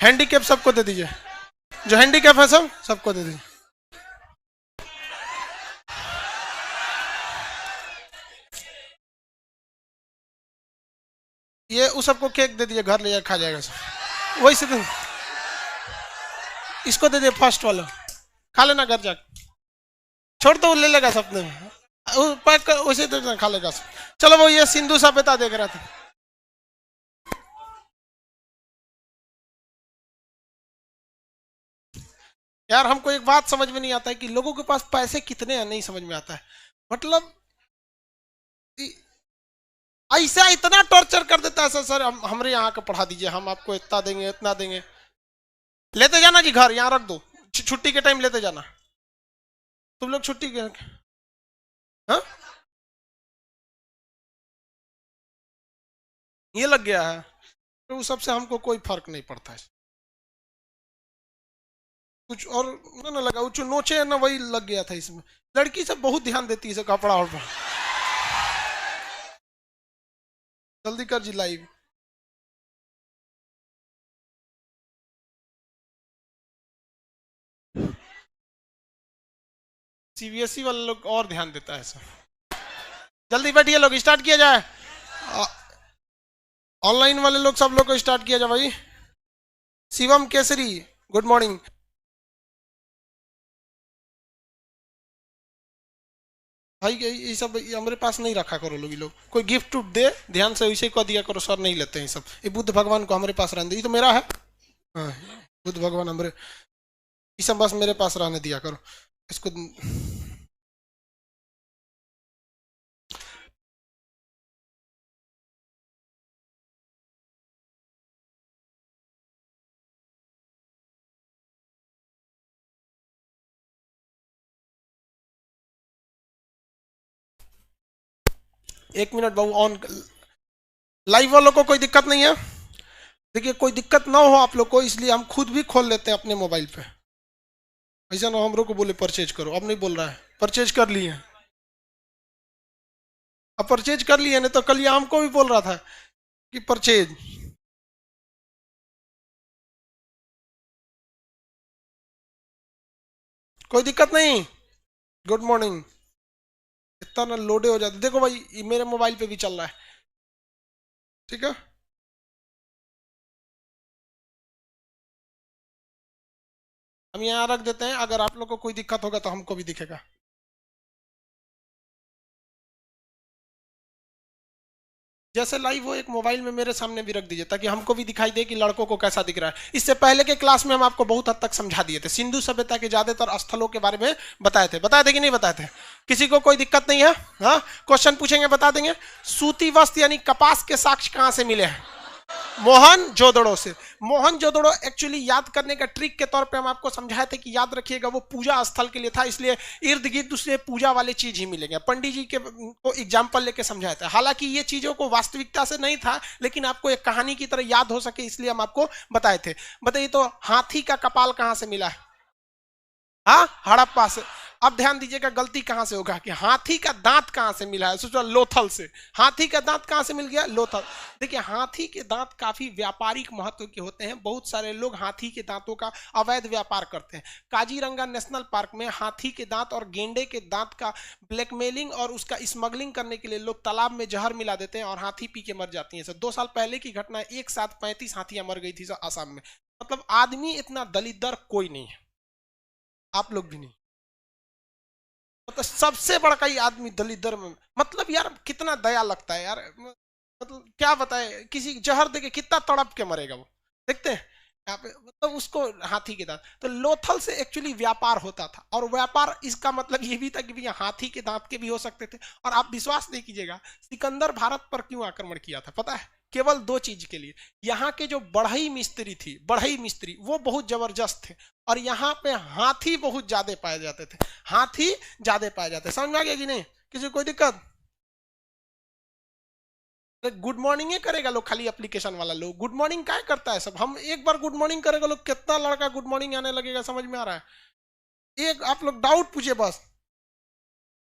Handicap सबको दे दीजिए, जो हैंडीकैप है सब सबको दे दीजिए। ये उस सबको केक दे दीजिए, घर ले जाकर खा जाएगा सब। वही से इसको दे दीजिए, फर्स्ट वाला खा लेना घर जाकर, छोड़ दो ले लेगा सपने में, पैक कर उसे दे देना, खा लेगा सब। चलो वो ये सिंधु सभ्यता देख रहा था। यार हमको एक बात समझ में नहीं आता है कि लोगों के पास पैसे कितने हैं, नहीं समझ में आता है। मतलब ऐसा इतना टॉर्चर कर देता है सर, हमारे यहाँ का पढ़ा दीजिए, हम आपको इतना देंगे इतना देंगे। लेते जाना जी घर, यहाँ रख दो, छुट्टी के टाइम लेते जाना। तुम लोग छुट्टी के हाँ ये लग गया है, तो उस सबसे हमको कोई फर्क नहीं पड़ता है कुछ। और ना लगा वो नोचे ना, वही लग गया था इसमें। लड़की सब बहुत ध्यान देती है कपड़ा और जल्दी कर जी लाइव। सीबीएसई वाले लोग और ध्यान देता है सब। जल्दी बैठिए लोग, स्टार्ट किया जाए। ऑनलाइन वाले लोग सब लोग को स्टार्ट किया जाए भाई। Shivam Kesari good morning. भाई ये सब हमारे पास नहीं रखा करो लोग, लोग कोई गिफ्ट दे ध्यान से वैसे को दिया करो, सर नहीं लेते हैं सब। ये बुद्ध भगवान को हमारे पास रहने दे, ये तो मेरा है। हाँ बुद्ध भगवान हमारे, ये सब बस मेरे पास रहने दिया करो इसको। 1 मिनट बाबू, ऑन लाइव वालों को कोई दिक्कत नहीं है। देखिए कोई दिक्कत ना हो आप लोग को, इसलिए हम खुद भी खोल लेते हैं अपने मोबाइल पे। ऐसा ना हम लोग को बोले परचेज करो, अब नहीं बोल रहा है, परचेज कर लिए। अब परचेज कर लिए, नहीं तो कल ये हमको भी बोल रहा था कि परचेज। कोई दिक्कत नहीं, गुड मॉर्निंग। इतना ना लोडे हो जाते, देखो भाई ये मेरे मोबाइल पे भी चल रहा है, ठीक है। हम यहाँ रख देते हैं, अगर आप लोग को कोई दिक्कत होगा तो हमको भी दिखेगा। जैसे लाइव हो एक मोबाइल में मेरे सामने भी रख दीजिए, ताकि हमको भी दिखाई दे कि लड़कों को कैसा दिख रहा है। इससे पहले के क्लास में हम आपको बहुत हद तक समझा दिए थे, सिंधु सभ्यता के ज्यादातर स्थलों के बारे में बताए थे कि नहीं बताए थे? किसी को कोई दिक्कत नहीं है? हाँ क्वेश्चन पूछेंगे बता देंगे। सूती वस्त्र यानी कपास के साक्ष्य कहां से मिले हैं? मोहनजोदड़ो से। मोहनजोदड़ो एक्चुअली याद करने का ट्रिक के तौर पे हम आपको समझाए थे कि याद रखिएगा वो पूजा स्थल के लिए था, इसलिए इर्द गिर्द दूसरे पूजा वाले चीज ही मिलेंगे। पंडित जी के को एग्जाम्पल लेके समझाया था, हालांकि ये चीजों को वास्तविकता से नहीं था, लेकिन आपको एक कहानी की तरह याद हो सके इसलिए हम आपको बताए थे। बताइए तो हाथी का कपाल कहां से मिला है? हाँ हड़प्पा से। अब ध्यान दीजिएगा गलती कहां से होगा कि हाथी का दांत कहां से मिला है? सोचो लोथल से। हाथी का दांत कहां से मिल गया? लोथल। देखिए हाथी के दांत काफी व्यापारिक महत्व के होते हैं, बहुत सारे लोग हाथी के दांतों का अवैध व्यापार करते हैं। काजीरंगा नेशनल पार्क में हाथी के दांत और गेंडे के दांत का ब्लैकमेलिंग और उसका स्मगलिंग करने के लिए लोग तालाब में जहर मिला देते हैं और हाथी पी के मर जाती है। 2 साल पहले की घटना, एक साथ 35 हाथियां मर गई थी आसाम में। मतलब आदमी इतना दलिद्र कोई नहीं है, आप लोग भी नहीं। मतलब सबसे बड़ा कई आदमी दलिद्र में, मतलब यार कितना दया लगता है यार। मतलब क्या बताए, किसी जहर देके कितना तड़प के मरेगा वो, देखते हैं यहाँ पे। मतलब उसको हाथी के दांत, तो लोथल से एक्चुअली व्यापार होता था, और व्यापार इसका मतलब ये भी था कि भैया हाथी के दांत के भी हो सकते थे। और आप विश्वास नहीं कीजिएगा सिकंदर भारत पर क्यों आक्रमण किया था पता है? केवल 2 चीज के लिए। यहाँ के जो बढ़ई मिस्त्री थी, बढ़ई मिस्त्री वो बहुत जबरदस्त थे, और यहाँ पे हाथी बहुत ज्यादा पाए जाते थे। हाथी ज्यादा पाए जाते, समझ में आ गया कि नहीं? किसी कोई दिक्कत? गुड मॉर्निंग ही करेगा लोग, खाली एप्लीकेशन वाला लोग गुड मॉर्निंग क्या करता है सब। हम एक बार गुड मॉर्निंग करेगा लोग, कितना लड़का गुड मॉर्निंग आने लगेगा, समझ में आ रहा है? एक आप लोग डाउट पूछे बस।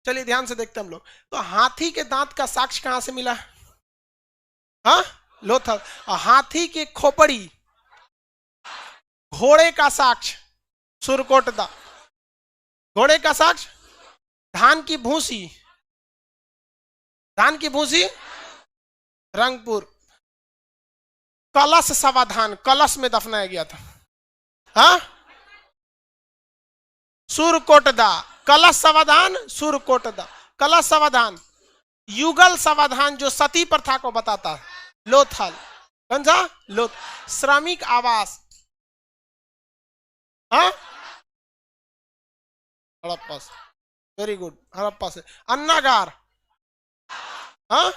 चलिए ध्यान से देखते हैं हम लोग। तो हाथी के दांत का साक्ष्य कहां से मिला? हाँ लोथल। हाथी के खोपड़ी, घोड़े का साक्ष्य सुरकोटदा, घोड़े का साक्ष्य धान की भूसी, धान की भूसी रंगपुर, कलश समाधान कलश में दफनाया गया था, हाँ सुरकोटदा, कलश समाधान सुरकोटदा, कलश समाधान, युगल समाधान जो सती प्रथा को बताता है लोथल, कौन सा लोथ, श्रमिक आवास, हाँ हड़प्पा से, वेरी गुड हड़प्पा से, अन्नागार, हाँ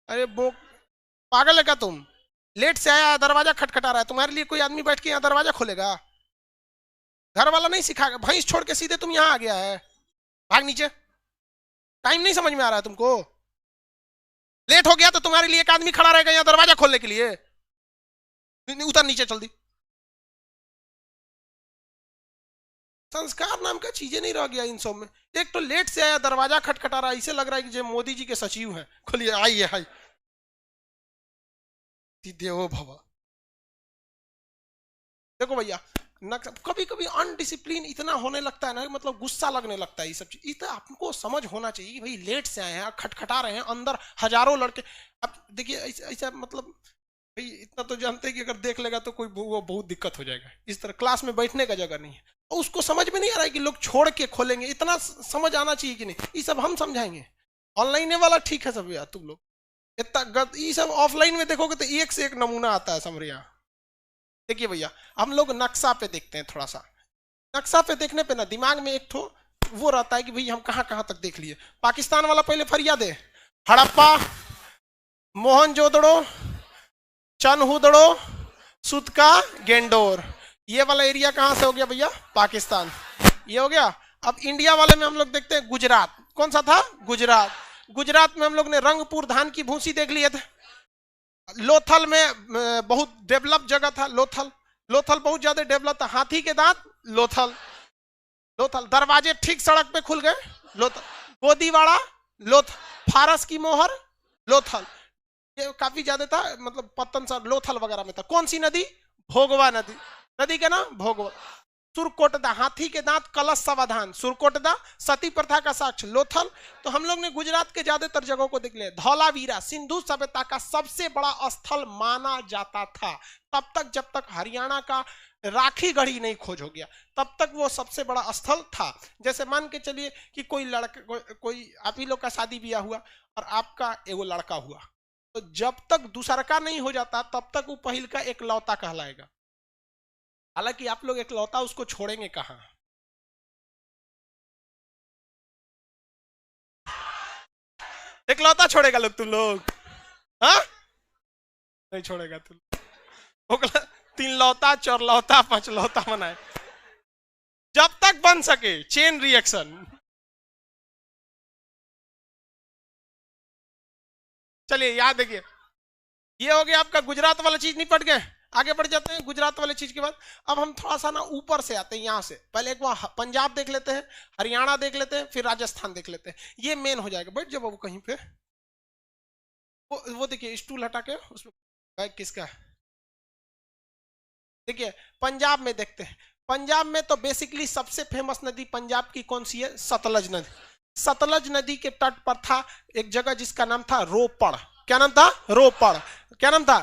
अरे वो पागल है क्या तुम, लेट से आया दरवाजा खटखटा रहा है, तुम्हारे लिए कोई आदमी बैठ के यहाँ दरवाजा खोलेगा, घर वाला नहीं सिखाएगा, भैंस छोड़ के सीधे तुम यहाँ आ गया है, भाग नीचे, टाइम नहीं समझ में आ रहा है तुमको, लेट हो गया तो तुम्हारे लिए एक आदमी खड़ा रहेगा यहाँ दरवाजा खोलने के लिए, उतर नीचे जल्दी, संस्कार नाम का चीजें नहीं रह गया इन सब में, एक तो लेट से आया दरवाजा खटखटा रहा है, इसे लग रहा है कि जो मोदी जी के सचिव हैं, खोलिए आइए हाई देवो भवा। देखो भैया कभी कभी अनडिसिप्लिन इतना होने लगता है ना, मतलब गुस्सा लगने लगता है, ये सब चीज इतना आपको समझ होना चाहिए, भाई लेट से आए हैं खटखटा रहे हैं, अंदर हजारों लड़के, अब देखिए ऐसा मतलब भाई इतना तो जानते हैं कि अगर देख लेगा तो कोई वो बहुत दिक्कत हो जाएगा, इस तरह क्लास में बैठने का जगह नहीं है, और उसको समझ में नहीं आ रहा है कि लोग छोड़ के खोलेंगे, इतना समझ आना चाहिए कि नहीं, ये सब हम समझाएंगे, ऑनलाइन वाला ठीक है सब यार, तुम लोग इतना ये सब ऑफलाइन में देखोगे तो एक से एक नमूना आता है समरिया। देखिए भैया हम लोग नक्शा पे देखते हैं, थोड़ा सा नक्शा पे देखने पे ना दिमाग में एक ठो वो रहता है कि भाई हम कहां कहां तक देख लिए, पाकिस्तान वाला पहले फरियाद है, हड़प्पा, मोहनजोदड़ो, चनहुदड़ो, सुतका, गेंडोर, ये वाला एरिया कहां से हो गया भैया, पाकिस्तान, ये हो गया। अब इंडिया वाले में हम लोग देखते हैं गुजरात, कौन सा था गुजरात, गुजरात में हम लोग ने रंगपुर धान की भूसी देख लिए थे, लोथल में बहुत डेवलप जगह था, लोथल, लोथल बहुत ज्यादा डेवलप था, हाथी के दांत लोथल, लोथल दरवाजे ठीक सड़क पे खुल गए लोथल, गोदीवाड़ा लोथल, फारस की मोहर लोथल, ये काफी ज्यादा था, मतलब पत्तन सा लोथल वगैरह में था, कौन सी नदी, भोगवा नदी, नदी का नाम भोगवा, सुरकोटदा हाथी के दांत कलश समाधान, सुरकोटदा सती प्रथा का साक्ष्य लोथल। तो हम लोग ने गुजरात के ज्यादातर जगहों को देख लिया, धौलावीरा सिंधु सभ्यता का सबसे बड़ा स्थल माना जाता था, तब तक जब तक हरियाणा का राखी गढ़ी नहीं खोज हो गया, तब तक वो सबसे बड़ा स्थल था। जैसे मान के चलिए कि कोई लड़का कोई आप ही लोग का शादी ब्याह हुआ और आपका एगो लड़का हुआ, तो जब तक दूसरा का नहीं हो जाता तब तक वो पहिल का एक लौता कहलाएगा, हालांकि आप लोग एकलौता उसको छोड़ेंगे कहां, एकलौता छोड़ेगा लोग, तुम लोग हाँ नहीं छोड़ेगा तुम, तीन लौता चौरलौता पांचलौता बनाए, जब तक बन सके चेन रिएक्शन। चलिए याद देखिए, ये हो गया आपका गुजरात वाला चीज, निपट गए, आगे बढ़ जाते हैं गुजरात वाले चीज के बाद। अब हम थोड़ा सा ना ऊपर से आते हैं, यहाँ से पहले एक बार पंजाब देख लेते हैं, हरियाणा देख लेते हैं, फिर राजस्थान देख लेते हैं, ये मेन हो जाएगा। बैठ जाओ बाबू कहीं पे, वो देखिए स्टूल हटा के उसमें बैग किसका है, देखिए पंजाब में देखते हैं। पंजाब में तो बेसिकली सबसे फेमस नदी पंजाब की कौन सी है, सतलज नदी। सतलज नदी के तट पर था एक जगह जिसका नाम था रोपड़, क्या नाम था, रोपड़, क्या नाम था,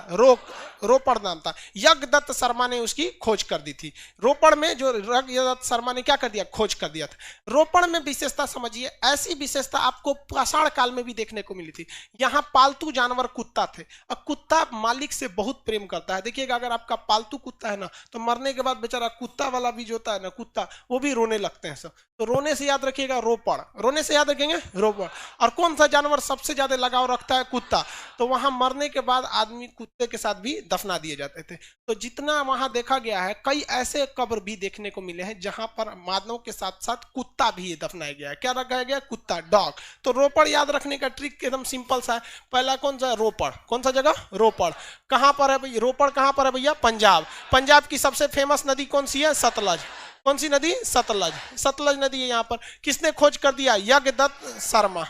रोपड़ नाम था। यज्ञदत्त शर्मा ने उसकी खोज कर दी थी। रोपड़ में जो यज्ञदत्त शर्मा ने क्या कर दिया, खोज कर दिया था। रोपड़ में विशेषता समझिए, ऐसी विशेषता आपको पाषाण काल में भी देखने को मिली थी। यहाँ पालतू जानवर कुत्ता थे, और कुत्ता मालिक से बहुत प्रेम करता है। देखिएगा अगर आपका पालतू कुत्ता है ना, तो मरने के बाद बेचारा कुत्ता वाला भी जो होता है ना, कुत्ता वो भी रोने लगते हैं सब। तो रोने से याद रखिएगा रोपड़, रोने से याद रखेंगे रोपड़। और कौन सा जानवर सबसे ज्यादा लगाव रखता है, कुत्ता। तो वहां मरने के बाद आदमी कुत्ते के साथ भी दफना दिए जाते थे। तो जितना वहां देखा गया है, कई ऐसे कब्र भी देखने को मिले हैं जहां पर मानव के साथ साथ कुत्ता भी दफनाया गया है। क्या रखा गया, कुत्ता, डॉग। तो रोपड़ याद रखने का ट्रिक एकदम सिंपल सा है। पहला कौन सा, रोपड़, कौन सा जगह, रोपड़। कहां पर है भैया, रोपड़ कहां पर है भैया, पंजाब। पंजाब की सबसे फेमस नदी कौन सी है, सतलज। कौन सी नदी, सतलज। सतलज नदी है यहाँ पर। किसने खोज कर दिया, यज्ञदत्त शर्मा,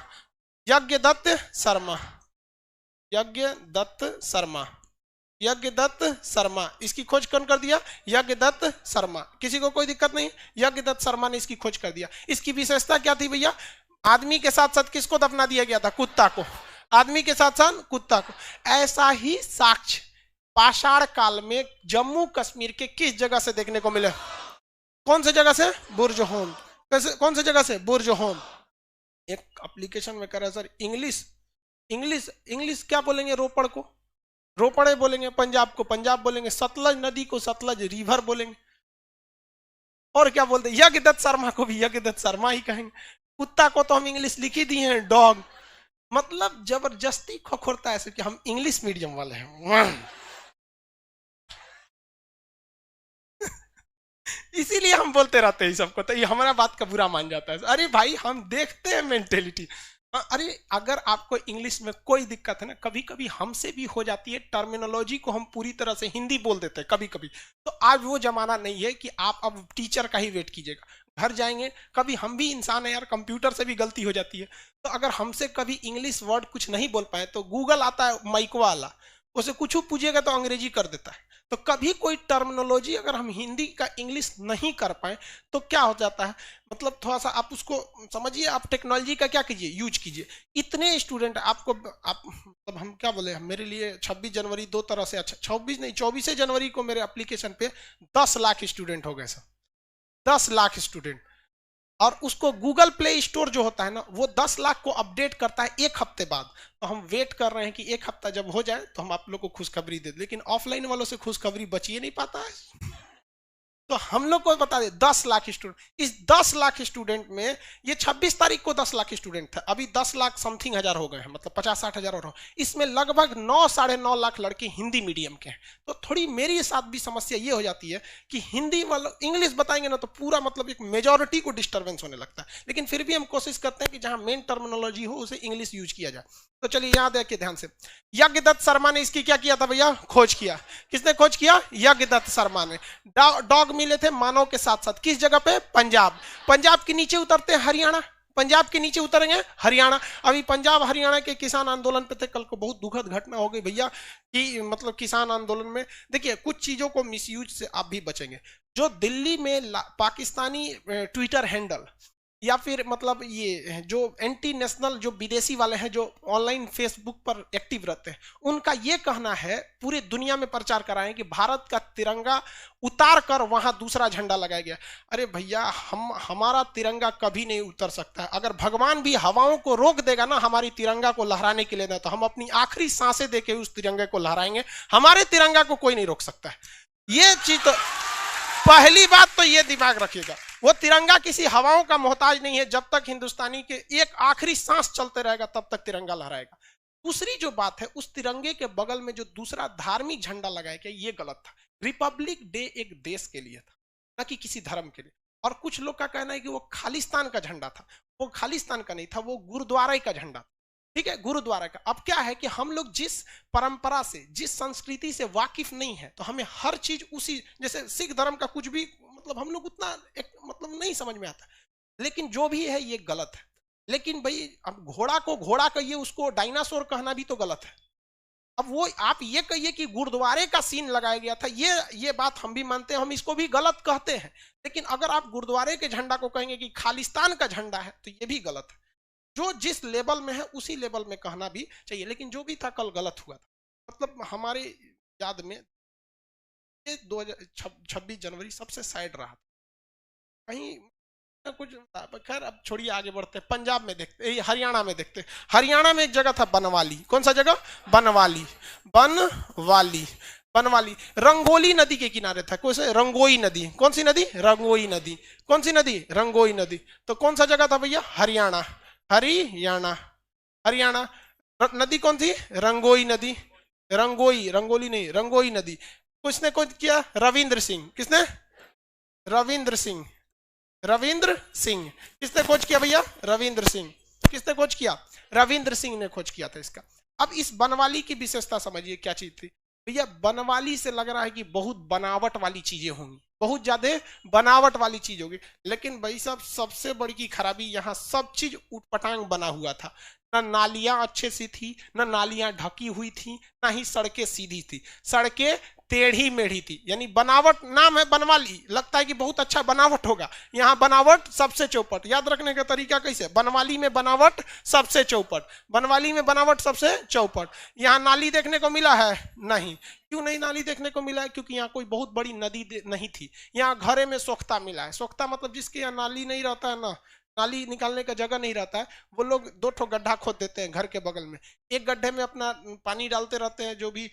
यज्ञदत्त शर्मा, यज्ञदत्त शर्मा। यज्ञदत्त शर्मा, इसकी खोज कौन कर दिया? यज्ञदत्त शर्मा। किसी को कोई दिक्कत नहीं? यज्ञदत्त शर्मा ने इसकी खोज कर दिया। इसकी विशेषता क्या थी भैया? आदमी के साथ साथ किसको दफना दिया गया था? कुत्ता को। आदमी के साथ साथ कुत्ता को। ऐसा ही साक्ष्य पाषाण काल में जम्मू कश्मीर के किस जगह से देखने को मिले? कौन से जगह से? बुर्जहोम। कौन से जगह से? बुर्जहोम। एक एप्लीकेशन में कर रहा है सर इंग्लिश इंग्लिश इंग्लिश क्या बोलेंगे? रोपड़ को रोपड़े बोलेंगे, पंजाब को पंजाब बोलेंगे, सतलज नदी को सतलज रिवर बोलेंगे, और क्या बोलते हैं? यज्ञदत्त शर्मा को भी यज्ञदत्त शर्मा ही कहेंगे। कुत्ता को तो हम इंग्लिश लिखी दी है डॉग। मतलब जबरदस्ती खोखोरता है कि हम इंग्लिश मीडियम वाले हैं। इसीलिए हम बोलते रहते हैं सबको, तो ये हमारा बात का बुरा मान जाता है। अरे भाई हम देखते हैं मेंटेलिटी। अरे अगर आपको इंग्लिश में कोई दिक्कत है ना, कभी कभी हमसे भी हो जाती है, टर्मिनोलॉजी को हम पूरी तरह से हिंदी बोल देते हैं कभी कभी। तो आज वो जमाना नहीं है कि आप अब टीचर का ही वेट कीजिएगा, घर जाएंगे। कभी हम भी इंसान है यार, कंप्यूटर से भी गलती हो जाती है। तो अगर हमसे कभी इंग्लिश वर्ड कुछ नहीं बोल पाए तो गूगल आता है माइकवा वाला, उसे कुछ पूछिएगा तो अंग्रेजी कर देता है। तो कभी कोई टर्मिनोलॉजी अगर हम हिंदी का इंग्लिश नहीं कर पाए तो क्या हो जाता है, मतलब थोड़ा सा आप उसको समझिए। आप टेक्नोलॉजी का क्या कीजिए? यूज कीजिए। इतने स्टूडेंट आपको आप मतलब हम क्या बोले, मेरे लिए 26 जनवरी दो तरह से अच्छा, 26 नहीं 24 जनवरी को मेरे एप्लीकेशन पे 10 लाख स्टूडेंट हो गए सर, 10 लाख स्टूडेंट। और उसको गूगल प्ले स्टोर जो होता है ना, वो 10 लाख को अपडेट करता है एक हफ्ते बाद। तो हम वेट कर रहे हैं कि एक हफ्ता जब हो जाए तो हम आप लोग को खुशखबरी दे दें, लेकिन ऑफलाइन वालों से खुशखबरी बची ही नहीं पाता है। तो हम लोग को बता दे 10 लाख स्टूडेंट, इस 10 लाख स्टूडेंट में ये 26 तारीख को 10 लाख स्टूडेंट था, अभी 10 लाख समथिंग हजार हो गए हैं, मतलब 50-60 हजार और हो। इसमें लगभग 9-9.5 लाख लड़के हिंदी मीडियम के हैं। तो थोड़ी मेरे साथ भी समस्या ये हो जाती है कि हिंदी वालों इंग्लिश बताएंगे ना तो पूरा मतलब एक मेजोरिटी को डिस्टर्बेंस होने लगता है। लेकिन फिर भी हम कोशिश करते हैं कि जहां मेन टर्मिनोलॉजी हो उसे इंग्लिश यूज किया जाए। तो चलिए याद है कि ध्यान से, यज्ञदत्त शर्मा ने इसकी क्या किया था भैया? खोज किया। किसने खोज किया? यज्ञदत्त शर्मा ने। डॉग मिले थे मानव के साथ साथ, किस जगह पे? पंजाब। पंजाब के नीचे उतरते हरियाणा, पंजाब के नीचे उतरेंगे हरियाणा। अभी पंजाब हरियाणा के किसान आंदोलन पे थे, कल को बहुत दुखद घटना हो गई भैया कि मतलब किसान आंदोलन में देखिए कुछ चीजों को मिसयूज से आप भी बचेंगे। जो दिल्ली में पाकिस्तानी ट्विटर हैंडल या फिर मतलब ये जो एंटी नेशनल जो विदेशी वाले हैं जो ऑनलाइन फेसबुक पर एक्टिव रहते हैं, उनका ये कहना है, पूरी दुनिया में प्रचार कराएं कि भारत का तिरंगा उतार कर वहां दूसरा झंडा लगाया गया। अरे भैया हमारा तिरंगा कभी नहीं उतर सकता है। अगर भगवान भी हवाओं को रोक देगा ना हमारी तिरंगा को लहराने के लिए ना, तो हम अपनी आखिरी सांसें देके उस तिरंगे को लहराएंगे। हमारे तिरंगा को कोई नहीं रोक सकता है। ये चीज तो पहली बात तो ये दिमाग रखिएगा, वो तिरंगा किसी हवाओं का मोहताज नहीं है। जब तक हिंदुस्तानी के एक आखिरी सांस चलते रहेगा तब तक तिरंगा लहराएगा। दूसरी जो बात है, उस तिरंगे के बगल में जो दूसरा धार्मिक झंडा लगाया गया, ये गलत था। रिपब्लिक डे एक देश के लिए था, न कि किसी धर्म के लिए। और कुछ लोग का कहना है कि वो खालिस्तान का झंडा था। वो खालिस्तान का नहीं था, वो गुरुद्वारे का झंडा था। ठीक है, गुरुद्वारा का। अब क्या है कि हम लोग जिस परंपरा से, जिस संस्कृति से वाकिफ नहीं है, तो हमें हर चीज उसी, जैसे सिख धर्म का कुछ भी मतलब हम लोग उतना मतलब नहीं समझ में आता। लेकिन जो भी है ये गलत है। लेकिन भाई अब घोड़ा को घोड़ा कहिए, उसको डायनासोर कहना भी तो गलत है। अब वो आप ये कहिए कि गुरुद्वारे का सीन लगाया गया था, ये बात हम भी मानते हैं, हम इसको भी गलत कहते हैं। लेकिन अगर आप गुरुद्वारे के झंडा को कहेंगे कि खालिस्तान का झंडा है, तो ये भी गलत है। जो जिस लेवल में है उसी लेवल में कहना भी चाहिए। लेकिन जो भी था कल गलत हुआ था। मतलब हमारे याद में 26 जनवरी सबसे साइड रहा था कहीं कुछ। खैर अब छोड़िए, आगे बढ़ते हैं। पंजाब में देखते, हरियाणा में देखते। हरियाणा में एक जगह था बनवाली। कौन सा जगह? बनवाली। बनवाली बनवाली रंगोली नदी के किनारे था। कौन से? रंगोई नदी। कौन सी नदी? रंगोई नदी। कौन सी नदी? रंगोई नदी। तो कौन सा जगह था भैया? हरियाणा। हरियाणा हरियाणा। नदी कौन सी? रंगोई नदी। रंगोई, रंगोली नहीं, रंगोई नदी। किसने खोज किया? रविंद्र सिंह। किसने? रविंद्र सिंह। रविंद्र सिंह। किसने खोज किया भैया? रविंद्र सिंह। किसने खोज किया? रविंद्र सिंह ने खोज किया था इसका। अब इस बनवाली की विशेषता समझिए क्या चीज थी भैया। बनवाली से लग रहा है कि बहुत बनावट वाली चीजें होंगी, बहुत ज्यादा बनावट वाली चीज होगी। लेकिन भाई साहब सबसे बड़ी की खराबी, यहाँ सब चीज उटपटांग बना हुआ था। ना नालियां अच्छे से थी, ना नालियां ढकी हुई थी, ना ही सड़कें सीधी थी, सड़कें टेढ़ी मेढ़ी थी। यानी बनावट, नाम है बनवाली, लगता है कि बहुत अच्छा बनावट होगा, यहाँ बनावट सबसे चौपट। याद रखने का तरीका कैसे, बनवाली में बनावट सबसे चौपट, बनवाली में बनावट सबसे चौपट। यहाँ नाली देखने को मिला है नहीं, क्यों नहीं नाली देखने को मिला है, क्योंकि यहाँ कोई बहुत बड़ी नदी नहीं थी। यहाँ घरे में सोख्ता मिला है। सोख्ता मतलब जिसके यहाँ नाली नहीं रहता है ना, नाली निकालने का जगह नहीं रहता है, वो लोग 2 ठो गड्ढा खोद देते हैं घर के बगल में, एक गड्ढे में अपना पानी डालते रहते हैं, जो भी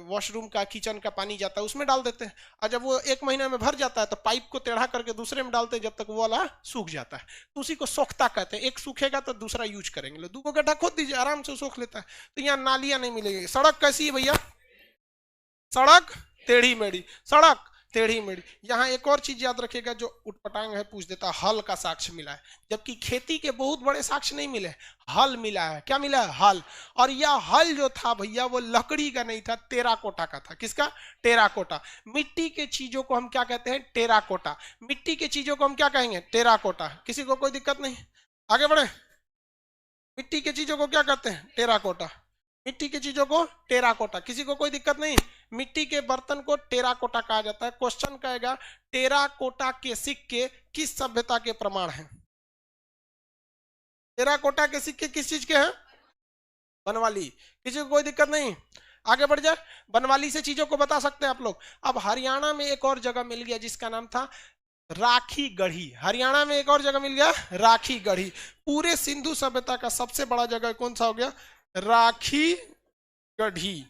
वॉशरूम का किचन का पानी जाता है उसमें डाल देते हैं, और जब वो 1 महीना में भर जाता है तो पाइप को टेढ़ा करके दूसरे में डालते हैं, जब तक वो वाला सूख जाता है, तो उसी को सोख्ता कहते हैं। एक सूखेगा तो दूसरा यूज करेंगे, 2 गड्ढा खोद दीजिए, आराम से सोख लेता है। तो यहाँ नालियां नहीं मिलेगी। सड़क कैसी है भैया, सड़क टेढ़ी मेढ़ी, सड़क टेढ़ी मेढ़ी। यहाँ एक और चीज याद रखिएगा, जो उटपटांग है पूछ देता, हल का साक्ष्य मिला है, जबकि खेती के बहुत बड़े साक्ष्य नहीं मिले, हल मिला है। क्या मिला है, हल। और यह हल जो था भैया वो लकड़ी का नहीं था, टेराकोटा का था। किसका, टेराकोटा। मिट्टी के चीजों को हम क्या कहते हैं, टेराकोटा। मिट्टी के चीजों को हम क्या कहेंगे, टेराकोटा। किसी को कोई दिक्कत नहीं, आगे बढ़े। मिट्टी के चीजों को क्या कहते हैं, टेराकोटा। मिट्टी की चीजों को टेराकोटा, किसी को कोई दिक्कत नहीं। मिट्टी के बर्तन को टेराकोटा कहा जाता है। क्वेश्चन कहेगा टेराकोटा के सिक्के किस सभ्यता के प्रमाण हैं। टेराकोटा के सिक्के किस चीज के हैं, बनवाली। किसी को कोई दिक्कत नहीं, आगे बढ़ जाए। बनवाली से चीजों को बता सकते हैं आप लोग। अब हरियाणा में एक और जगह मिल गया जिसका नाम था राखी गढ़ी। हरियाणा में एक और जगह मिल गया राखी गढ़ी। पूरे सिंधु सभ्यता का सबसे बड़ा जगह कौन सा हो गया, राखी गढ़ी।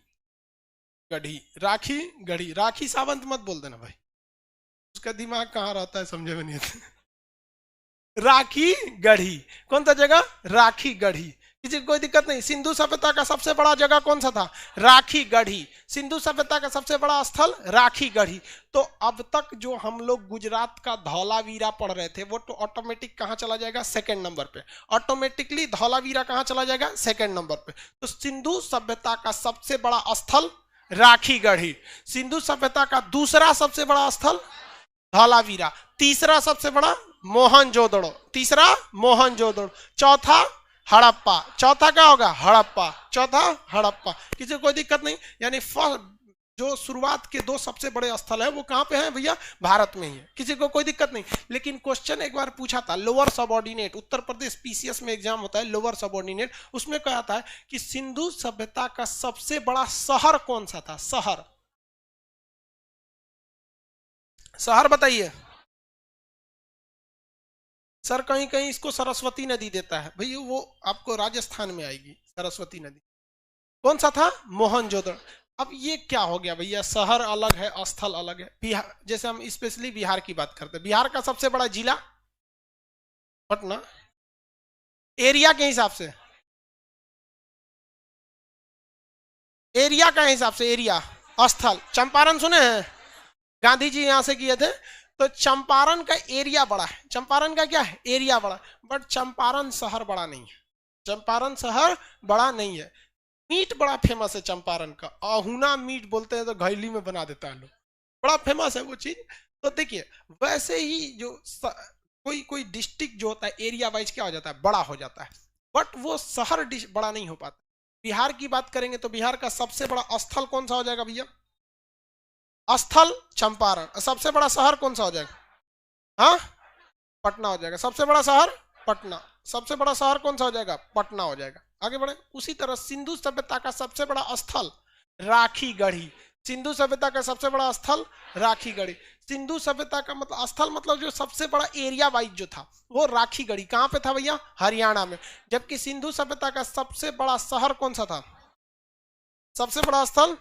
गढ़ी, राखी गढ़ी। राखी सावंत मत बोल देना भाई, उसका दिमाग कहाँ रहता है समझे में नहीं आता। राखी गढ़ी, कौन सा जगह, राखी गढ़ी। किसी को कोई दिक्कत नहीं। सिंधु सभ्यता का सबसे बड़ा जगह कौन सा था, राखी गढ़ी। सिंधु सभ्यता का सबसे बड़ा स्थल राखी गढ़ी। तो अब तक जो हम लोग गुजरात का धौलावीरा पढ़ रहे थे वो तो ऑटोमेटिक कहां चला जाएगा, 2nd नंबर पे। ऑटोमेटिकली धौलावीरा कहां चला जाएगा, 2nd नंबर पे। तो सिंधु सभ्यता का सबसे बड़ा स्थल राखी गढ़ी। सिंधु सभ्यता का दूसरा सबसे बड़ा स्थल धौलावीरा। तीसरा सबसे बड़ा मोहनजोदड़ो। तीसरा मोहनजोदड़ो। चौथा हड़प्पा। चौथा क्या होगा, हड़प्पा। चौथा हड़प्पा। किसी को कोई दिक्कत नहीं। यानी जो शुरुआत के 2 सबसे बड़े स्थल है वो कहां पे हैं भैया, भारत में ही है। किसी को कोई दिक्कत नहीं। लेकिन क्वेश्चन एक बार पूछा था, lower subordinate, Uttar Pradesh PCS में एग्जाम होता है लोअर सबऑर्डिनेट, उसमें कहा था कि सिंधु सभ्यता का सबसे बड़ा शहर कौन सा था। शहर, शहर बताइए सर। कहीं कहीं इसको सरस्वती नदी देता है भैया, वो आपको राजस्थान में आएगी सरस्वती नदी। कौन सा था, मोहनजोदड़ो। अब ये क्या हो गया भैया, शहर अलग है, स्थल अलग है। बिहार, जैसे हम स्पेशली बिहार की बात करते हैं, बिहार का सबसे बड़ा जिला पटना, एरिया के हिसाब से, एरिया के हिसाब से, एरिया। स्थल, चंपारण सुने हैं, गांधी जी यहां से किए थे। तो चंपारण का एरिया बड़ा है। चंपारण का क्या है, एरिया बड़ा, बट चंपारण शहर बड़ा नहीं है। चंपारण शहर बड़ा नहीं है। मीट बड़ा फेमस है चंपारण का, अहुना मीट बोलते हैं, तो घैली में बना देता है लोग, बड़ा फेमस है वो चीज। तो देखिए वैसे ही जो कोई कोई डिस्ट्रिक्ट जो होता है एरिया वाइज क्या हो जाता है, बड़ा हो जाता है, बट वो शहर बड़ा नहीं हो पाता। बिहार की बात करेंगे तो बिहार का सबसे बड़ा स्थल कौन सा हो जाएगा भैया, स्थल चंपारण। सबसे बड़ा शहर कौन सा हो जाएगा, हाँ पटना हो जाएगा। सबसे बड़ा शहर पटना। सबसे बड़ा शहर कौन सा हो जाएगा, पटना हो जाएगा। आगे बढ़े। उसी तरह सिंधु सभ्यता का सबसे बड़ा स्थल राखी गढ़ी। सिंधु सभ्यता का सबसे बड़ा स्थल राखी गढ़ी। सिंधु सभ्यता का मतलब स्थल मतलब जो सबसे बड़ा एरिया वाइज जो था वो राखी गढ़ी। कहां पे था भैया, हरियाणा में। जबकि सिंधु सभ्यता का सबसे बड़ा शहर कौन सा था, सबसे बड़ा स्थल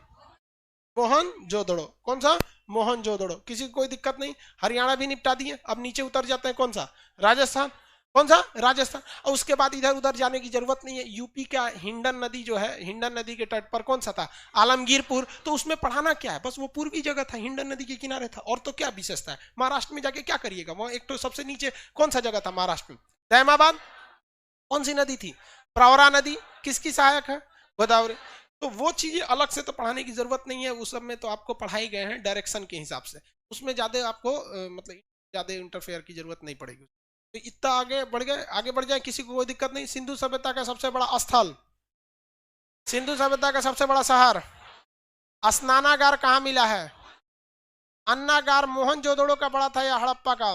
मोहनजोदड़ो। कौन सा, मोहनजोदड़ो। किसी को कोई दिक्कत नहीं। हरियाणा भी निपटा दिए। अब नीचे उतर जाते हैं, कौन सा, राजस्थान। कौन सा, राजस्थान। और उसके बाद इधर उधर जाने की जरूरत नहीं है। यूपी का हिंडन नदी जो है, हिंडन नदी के तट पर कौन सा था, आलमगीरपुर। तो उसमें पढ़ाना क्या है, बस वो पूर्वी जगह था, हिंडन नदी के किनारे था, और तो क्या विशेषता है। महाराष्ट्र में जाके क्या करिएगा, वहां एक तो सबसे नीचे कौन सा जगह था महाराष्ट्र में, दैमाबाद। कौन सी नदी थी, प्रवरा नदी। किसकी सहायक है, गोदावरी। तो वो चीजें अलग से तो पढ़ाने की जरूरत नहीं है, उस सब में तो आपको पढ़ाई गए हैं डायरेक्शन के हिसाब से। उसमें ज्यादा आपको मतलब ज्यादा इंटरफेयर की जरूरत नहीं पड़ेगी। तो इतना आगे बढ़ गए, आगे बढ़ जाए, किसी को कोई दिक्कत नहीं। सिंधु सभ्यता का सबसे बड़ा स्थल, सिंधु सभ्यता का सबसे बड़ा शहर, स्नानागार कहाँ मिला है? अन्नागार मोहनजोदड़ो का बड़ा था या हड़प्पा का?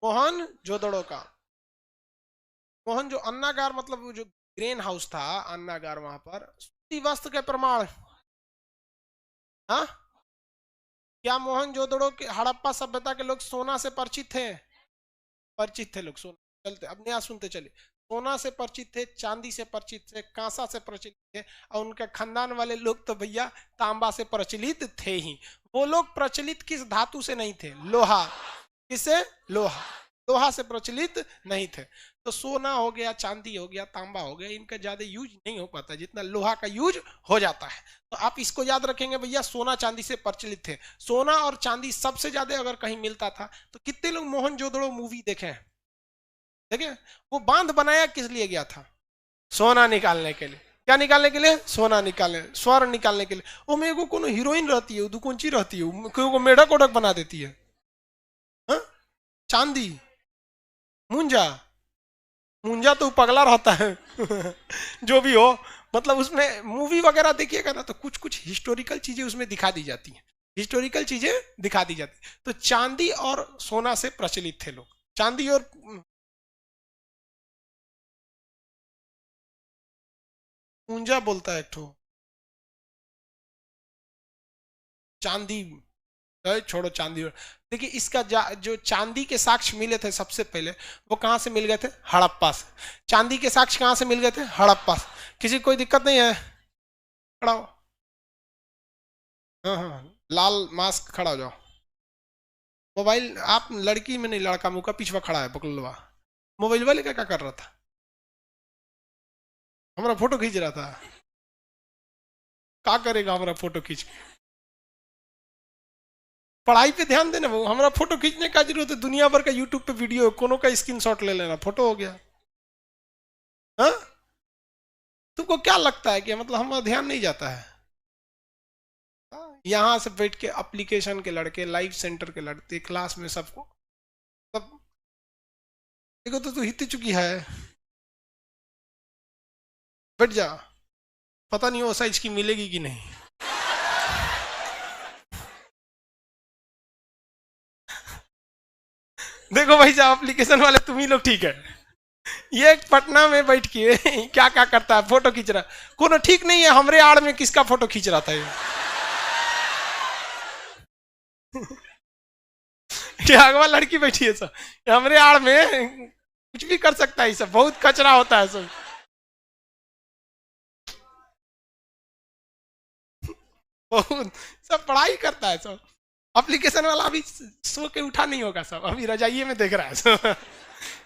मोहनजोदड़ो का। मोहन जो अन्नागार मतलब जो ग्रेन हाउस था, अन्नागार, वहां पर सूती वस्त्र के प्रमाण। हाँ, क्या मोहनजोदड़ो के हड़प्पा सभ्यता के लोग सोना से परिचित थे? परिचित थे लोग सोना। चलते अब नया सुनते चले। सोना से परिचित थे, चांदी से परिचित थे, कांसा से परिचित थे, और उनके खानदान वाले लोग तो भैया तांबा से प्रचलित थे ही। वो लोग प्रचलित किस धातु से नहीं थे? लोहा। किसे? लोहा। लोहा से प्रचलित नहीं थे। तो सोना हो गया, चांदी हो गया, तांबा हो गया, इनका ज्यादा यूज नहीं हो पाता जितना लोहा का यूज हो जाता है। तो आप इसको याद रखेंगे भैया, सोना चांदी से प्रचलित थे। सोना और चांदी सबसे ज्यादा अगर कहीं मिलता था तो कितने लोग मोहनजोदड़ो मूवी देखे हैं? देखे? वो बांध बनाया किस लिए गया था? सोना निकालने के लिए। क्या निकालने के लिए? सोना निकालने, स्वर्ण निकालने के लिए। वो मेरे को कोनो हीरोइन रहती है, दुकुंची रहती है, को मेढक ओढक बना देती है। हा? चांदी, मुंजा, मुंजा तो पगला रहता है जो भी हो, मतलब उसमें मूवी वगैरह देखिएगा ना तो कुछ कुछ हिस्टोरिकल चीजें उसमें दिखा दी जाती हैं, हिस्टोरिकल चीजें दिखा दी जाती। तो चांदी और सोना से प्रचलित थे लोग। चांदी और मुंजा बोलता है एक ठो, चांदी। छोड़ो चांदी। देखिए इसका जो चांदी के साक्ष्य मिले थे सबसे पहले, वो कहां से मिल गए थे? हड़प्पा से। चांदी के साक्ष्य कहां से मिल गए थे? हड़प्पा से। किसी को कोई दिक्कत नहीं है? खड़ा हो। हाँ हाँ, लाल मास्क, खड़ा हो जाओ। मोबाइल, आप लड़की में नहीं, लड़का मुंह का पिछवा खड़ा है पकड़वा। मोबाइल वाले क्या कर रहा था? हमारा फोटो खींच रहा था। क्या करेगा हमारा फोटो खींच के? पढ़ाई पे ध्यान देना। वो हमारा फोटो खींचने का जरूरत है? दुनिया भर का यूट्यूब पे वीडियो, कोनो का स्क्रीनशॉट ले लेना, फोटो हो गया। हाँ, तुमको क्या लगता है कि मतलब हमारा ध्यान नहीं जाता है? यहां से बैठ के एप्लीकेशन के लड़के, लाइव सेंटर के लड़के, क्लास में सबको सब देखो तो तू हित चुकी है। बैठ जा, पता नहीं वो साइज की मिलेगी कि नहीं। देखो भाई साहब, एप्लीकेशन वाले तुम ही लोग ठीक है। ये पटना में बैठ के क्या क्या करता है, फोटो खींच रहा। कोनो ठीक नहीं है। हमरे आड़ में किसका फोटो खींच रहा था ये? क्या अगवा लड़की बैठी है सब हमरे आड़ में? कुछ भी कर सकता है, सब बहुत कचरा होता है सब। बहुत सब पढ़ाई करता है सब। एप्लीकेशन वाला अभी सो के उठा नहीं होगा, सब अभी रजाइये में देख रहा है सब।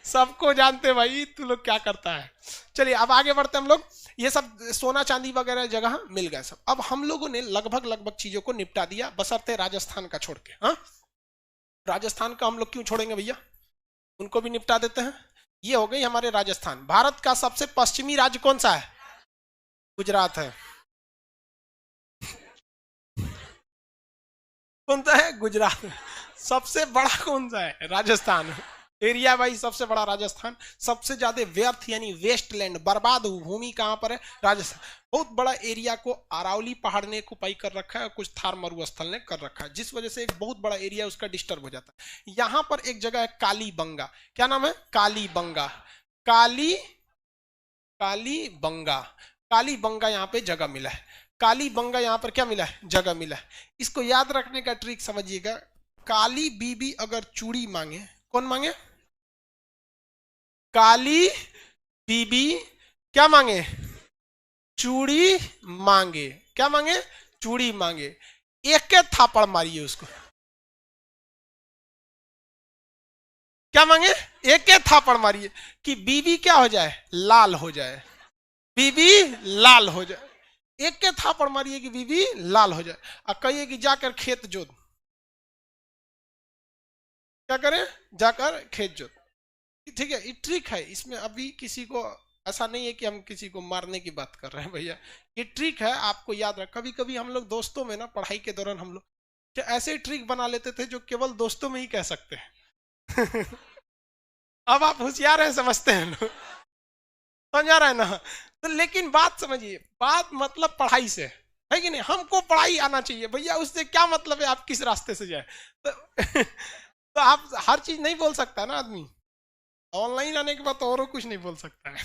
सबको जानते भाई तू लोग क्या करता है। चलिए अब आगे बढ़ते हम लोग। ये सब सोना चांदी वगैरह जगह मिल गए सब। अब हम लोगों ने लगभग लगभग चीजों को निपटा दिया, बशर्ते राजस्थान का छोड़ के। हाँ, राजस्थान का हम लोग क्यों छोड़ेंगे भैया, उनको भी निपटा देते हैं। ये हो गई हमारे राजस्थान। भारत का सबसे पश्चिमी राज्य कौन सा है? गुजरात है। कौन सा है? गुजरात। सबसे बड़ा कौन सा है? राजस्थान। एरिया वाइज सबसे बड़ा राजस्थान। सबसे ज्यादा व्यर्थ यानी वेस्ट लैंड, बर्बाद भूमि कहां पर है? राजस्थान। बहुत बड़ा एरिया को अरावली पहाड़ ने ऑक्युपाई कर रखा है और कुछ थार मरुस्थल ने कर रखा है, जिस वजह से एक बहुत बड़ा एरिया उसका डिस्टर्ब हो जाता है। यहां पर एक जगह है कालीबंगा। क्या नाम है? कालीबंगा। काली कालीबंगा। कालीबंगा यहाँ पे जगह मिला है। कालीबंगा यहाँ पर क्या मिला है? जगह मिला है। इसको याद रखने का ट्रिक समझिएगा। काली बीबी अगर चूड़ी मांगे, कौन मांगे? काली बीबी क्या मांगे? चूड़ी मांगे। क्या मांगे? चूड़ी मांगे। एक के थापड़ मारिए उसको। क्या मांगे? एक के थापड़ मारिए कि बीबी क्या हो जाए? लाल हो जाए। बीबी लाल हो जाए। एक के थापड़ मारिए कि बीबी लाल हो जाए। और कहिए कि जाकर खेत जोत। क्या करें? जाकर खेत जोत। ठीक है, ये ट्रिक है। इसमें अभी किसी को ऐसा नहीं है कि हम किसी को मारने की बात कर रहे हैं भैया। ये ट्रिक है, आपको याद रख। कभी कभी हम लोग दोस्तों में ना, पढ़ाई के दौरान हम लोग ऐसे ट्रिक बना लेते थे जो केवल दोस्तों में ही कह सकते हैं। अब आप होशियार हैं, समझते हैं लोग, समझ आ रहा है ना। तो लेकिन बात समझिए, बात मतलब पढ़ाई से है कि नहीं, हमको पढ़ाई आना चाहिए भैया, उससे क्या मतलब है आप किस रास्ते से जाए। तो, तो आप हर चीज नहीं बोल सकता ना आदमी, ऑनलाइन आने के बाद तो और कुछ नहीं बोल सकता है।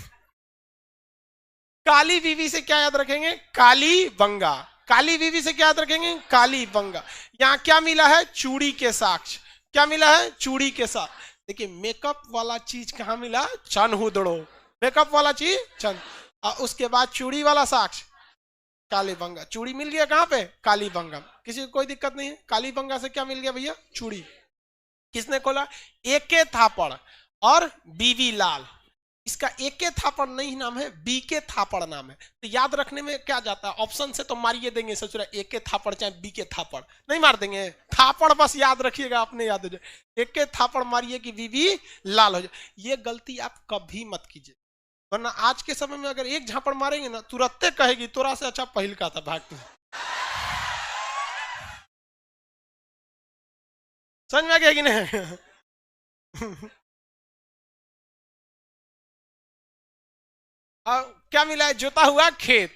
काली बीवी से क्या याद रखेंगे, काली बंगा। काली बीवी से क्या याद रखेंगे, काली बंगा। यहाँ क्या मिला है, चूड़ी के साक्ष्य। क्या मिला है, चूड़ी के साथ। देखिए मेकअप वाला चीज कहाँ मिला, चनहुदड़ो, मेकअप वाला चीज चन, और उसके बाद चूड़ी वाला साक्ष्य काली बंगा। चूड़ी मिल गया कहाँ पे, काली बंगा, किसी को कोई दिक्कत नहीं है। काली बंगा से क्या मिल गया भैया, चूड़ी। किसने खोला, एके थापड़ और बीवी लाल। इसका एके थापड़ नहीं नाम है, बीके थापड़ नाम है। तो याद रखने में क्या जाता है, ऑप्शन से तो मारिए देंगे, सोच रहा एके थापड़ चाहे बीके थापड़, नहीं मार देंगे, थापड़ बस याद रखिएगा, अपने याद हो जाए। एके थापड़ मारिए कि बीवी लाल हो जाए। ये गलती आप कभी मत कीजिए, वरना आज के समय में अगर एक झापड़ मारेंगे ना, तुरंत कहेगी तोरा से अच्छा पहल का था, भाग। समझ में आ गया कि नहीं। क्या मिला है, जोता हुआ खेत।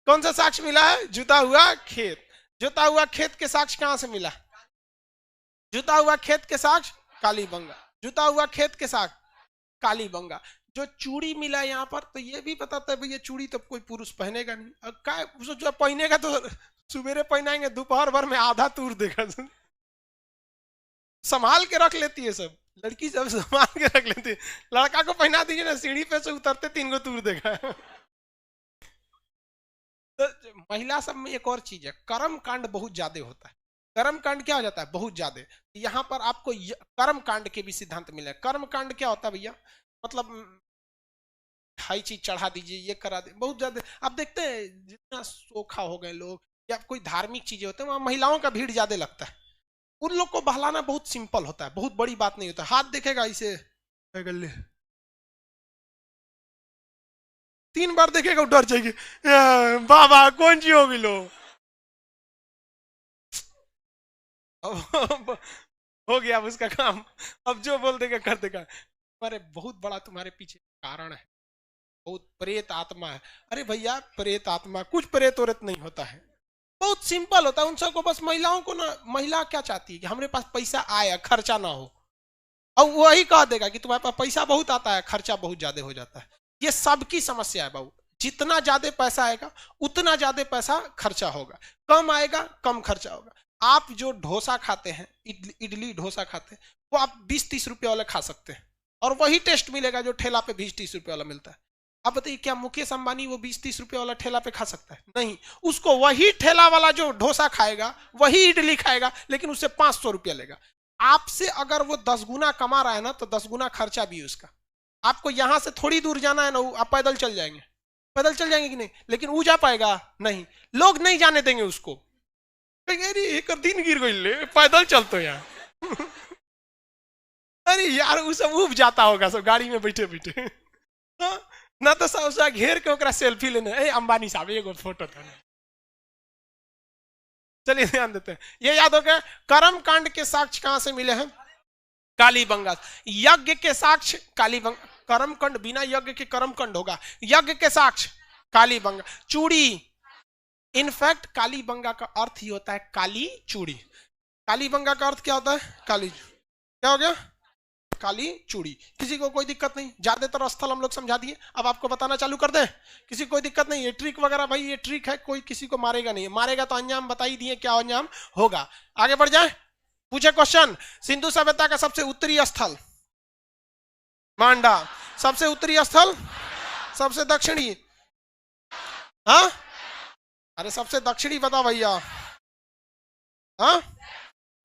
कौन सा साक्ष्य मिला है, जुता हुआ खेत। जुता हुआ खेत के साक्ष्य कहां से मिला, जुता हुआ खेत के साक्ष्य काली बंगा। जुता हुआ खेत के साक्ष्य काली बंगा। जो चूड़ी मिला यहाँ पर, तो ये भी बताता है भैया चूड़ी तो कोई पुरुष पहनेगा नहीं, और क्या जो पहनेगा तो सुबेरे पहनाएंगे, दोपहर भर में आधा तूर देगा। संभाल के रख लेती है सब लड़की, सब संभाल के रख लेती है। लड़का को पहना दीजिए ना, सीढ़ी पे से उतरते 3 गो तूर देगा। तो महिला सब में एक और चीज है, कर्म कांड बहुत ज्यादा होता है। कर्म कांड क्या हो जाता है, बहुत ज्यादा। यहाँ पर आपको कर्म कांड के भी सिद्धांत मिले। कर्म कांड क्या होता है भैया, मतलब हाई चीज चढ़ा दीजिए, ये करा दे, बहुत ज्यादा। आप देखते हैं जितना सोखा हो गए लोग, या कोई धार्मिक चीजें होते हैं, वहां महिलाओं का भीड़ ज्यादा लगता है। उन लोग को बहलाना बहुत सिंपल होता है, बहुत बड़ी बात नहीं होता। हाथ देखेगा इसे, 3 बार देखेगा डर जाएगी, बाबा कौन सी होगी लो। अब हो गया अब उसका काम, अब जो बोल देगा कर देगा। तुम्हारे बहुत बड़ा तुम्हारे पीछे कारण है, बहुत प्रेत आत्मा है। अरे भैया प्रेत आत्मा, कुछ प्रेत औरत नहीं होता है, बहुत सिंपल होता है। उन सबको बस, महिलाओं को ना, महिला क्या चाहती है कि हमारे पास पैसा आया, खर्चा ना हो। और वही कह देगा कि तुम्हारे पास पैसा बहुत आता है, खर्चा बहुत ज्यादा हो जाता है। ये सबकी समस्या है बाबू। जितना ज्यादा पैसा आएगा उतना ज्यादा पैसा खर्चा होगा, कम आएगा कम खर्चा होगा। आप जो डोसा खाते हैं, इडली डोसा खाते हैं, वो आप 20-30 रुपए वाला खा सकते हैं, और वही टेस्ट मिलेगा जो ठेला पे 20-30 रुपए वाला मिलता है। अब बताइए क्या मुकेश अंबानी वो 20-30 रुपए वाला ठेला पे खा सकता है, नहीं। उसको वही ठेला वाला जो डोसा खाएगा, वही इडली खाएगा, लेकिन उससे 500 रुपया लेगा। आपसे अगर वो 10 गुना कमा रहा है ना, तो 10 गुना खर्चा भी उसका। आपको यहां से थोड़ी दूर जाना है ना, आप पैदल चल जाएंगे, पैदल चल जाएंगे कि नहीं, लेकिन वो जा पाएगा नहीं, लोग नहीं जाने देंगे उसको। अरे एक दिन गिर गई ले, पैदल चलते यार। अरे यार वो सब उब जाता होगा सब गाड़ी में बैठे बैठे। हाँ? ना तो सब घेर के ओकरा सेल्फी लेने, ए अंबानी साहब एगो फोटो था। चलिए ध्यान देते हैं, ये याद हो गया। कर्म कांड के साक्ष्य कहां से मिले हैं, काली बंगा। यज्ञ के साक्ष्य काली बंगा। कर्म कांड बिना यज्ञ के कर्म कांड होगा, यज्ञ के साक्ष्य काली बंगा। चूड़ी, इनफैक्ट काली बंगा का अर्थ ही होता है काली चूड़ी। काली बंगा का अर्थ क्या होता है, काली, क्या हो गया, काली चूड़ी। किसी को कोई दिक्कत नहीं, ज्यादातर स्थल हम लोग समझा दिए, अब आपको बताना चालू कर दें, किसी को कोई दिक्कत नहीं। ये ट्रिक वगैरह भाई ये ट्रिक है, कोई किसी को मारेगा नहीं, मारेगा तो अंजाम बता ही दिए क्या अंजाम होगा। आगे बढ़ जाए, पूछे क्वेश्चन। सिंधु सभ्यता का सबसे उत्तरी स्थल मांडा, सबसे उत्तरी स्थल, सबसे दक्षिणी, हाँ अरे सबसे दक्षिणी बता भैया, हाँ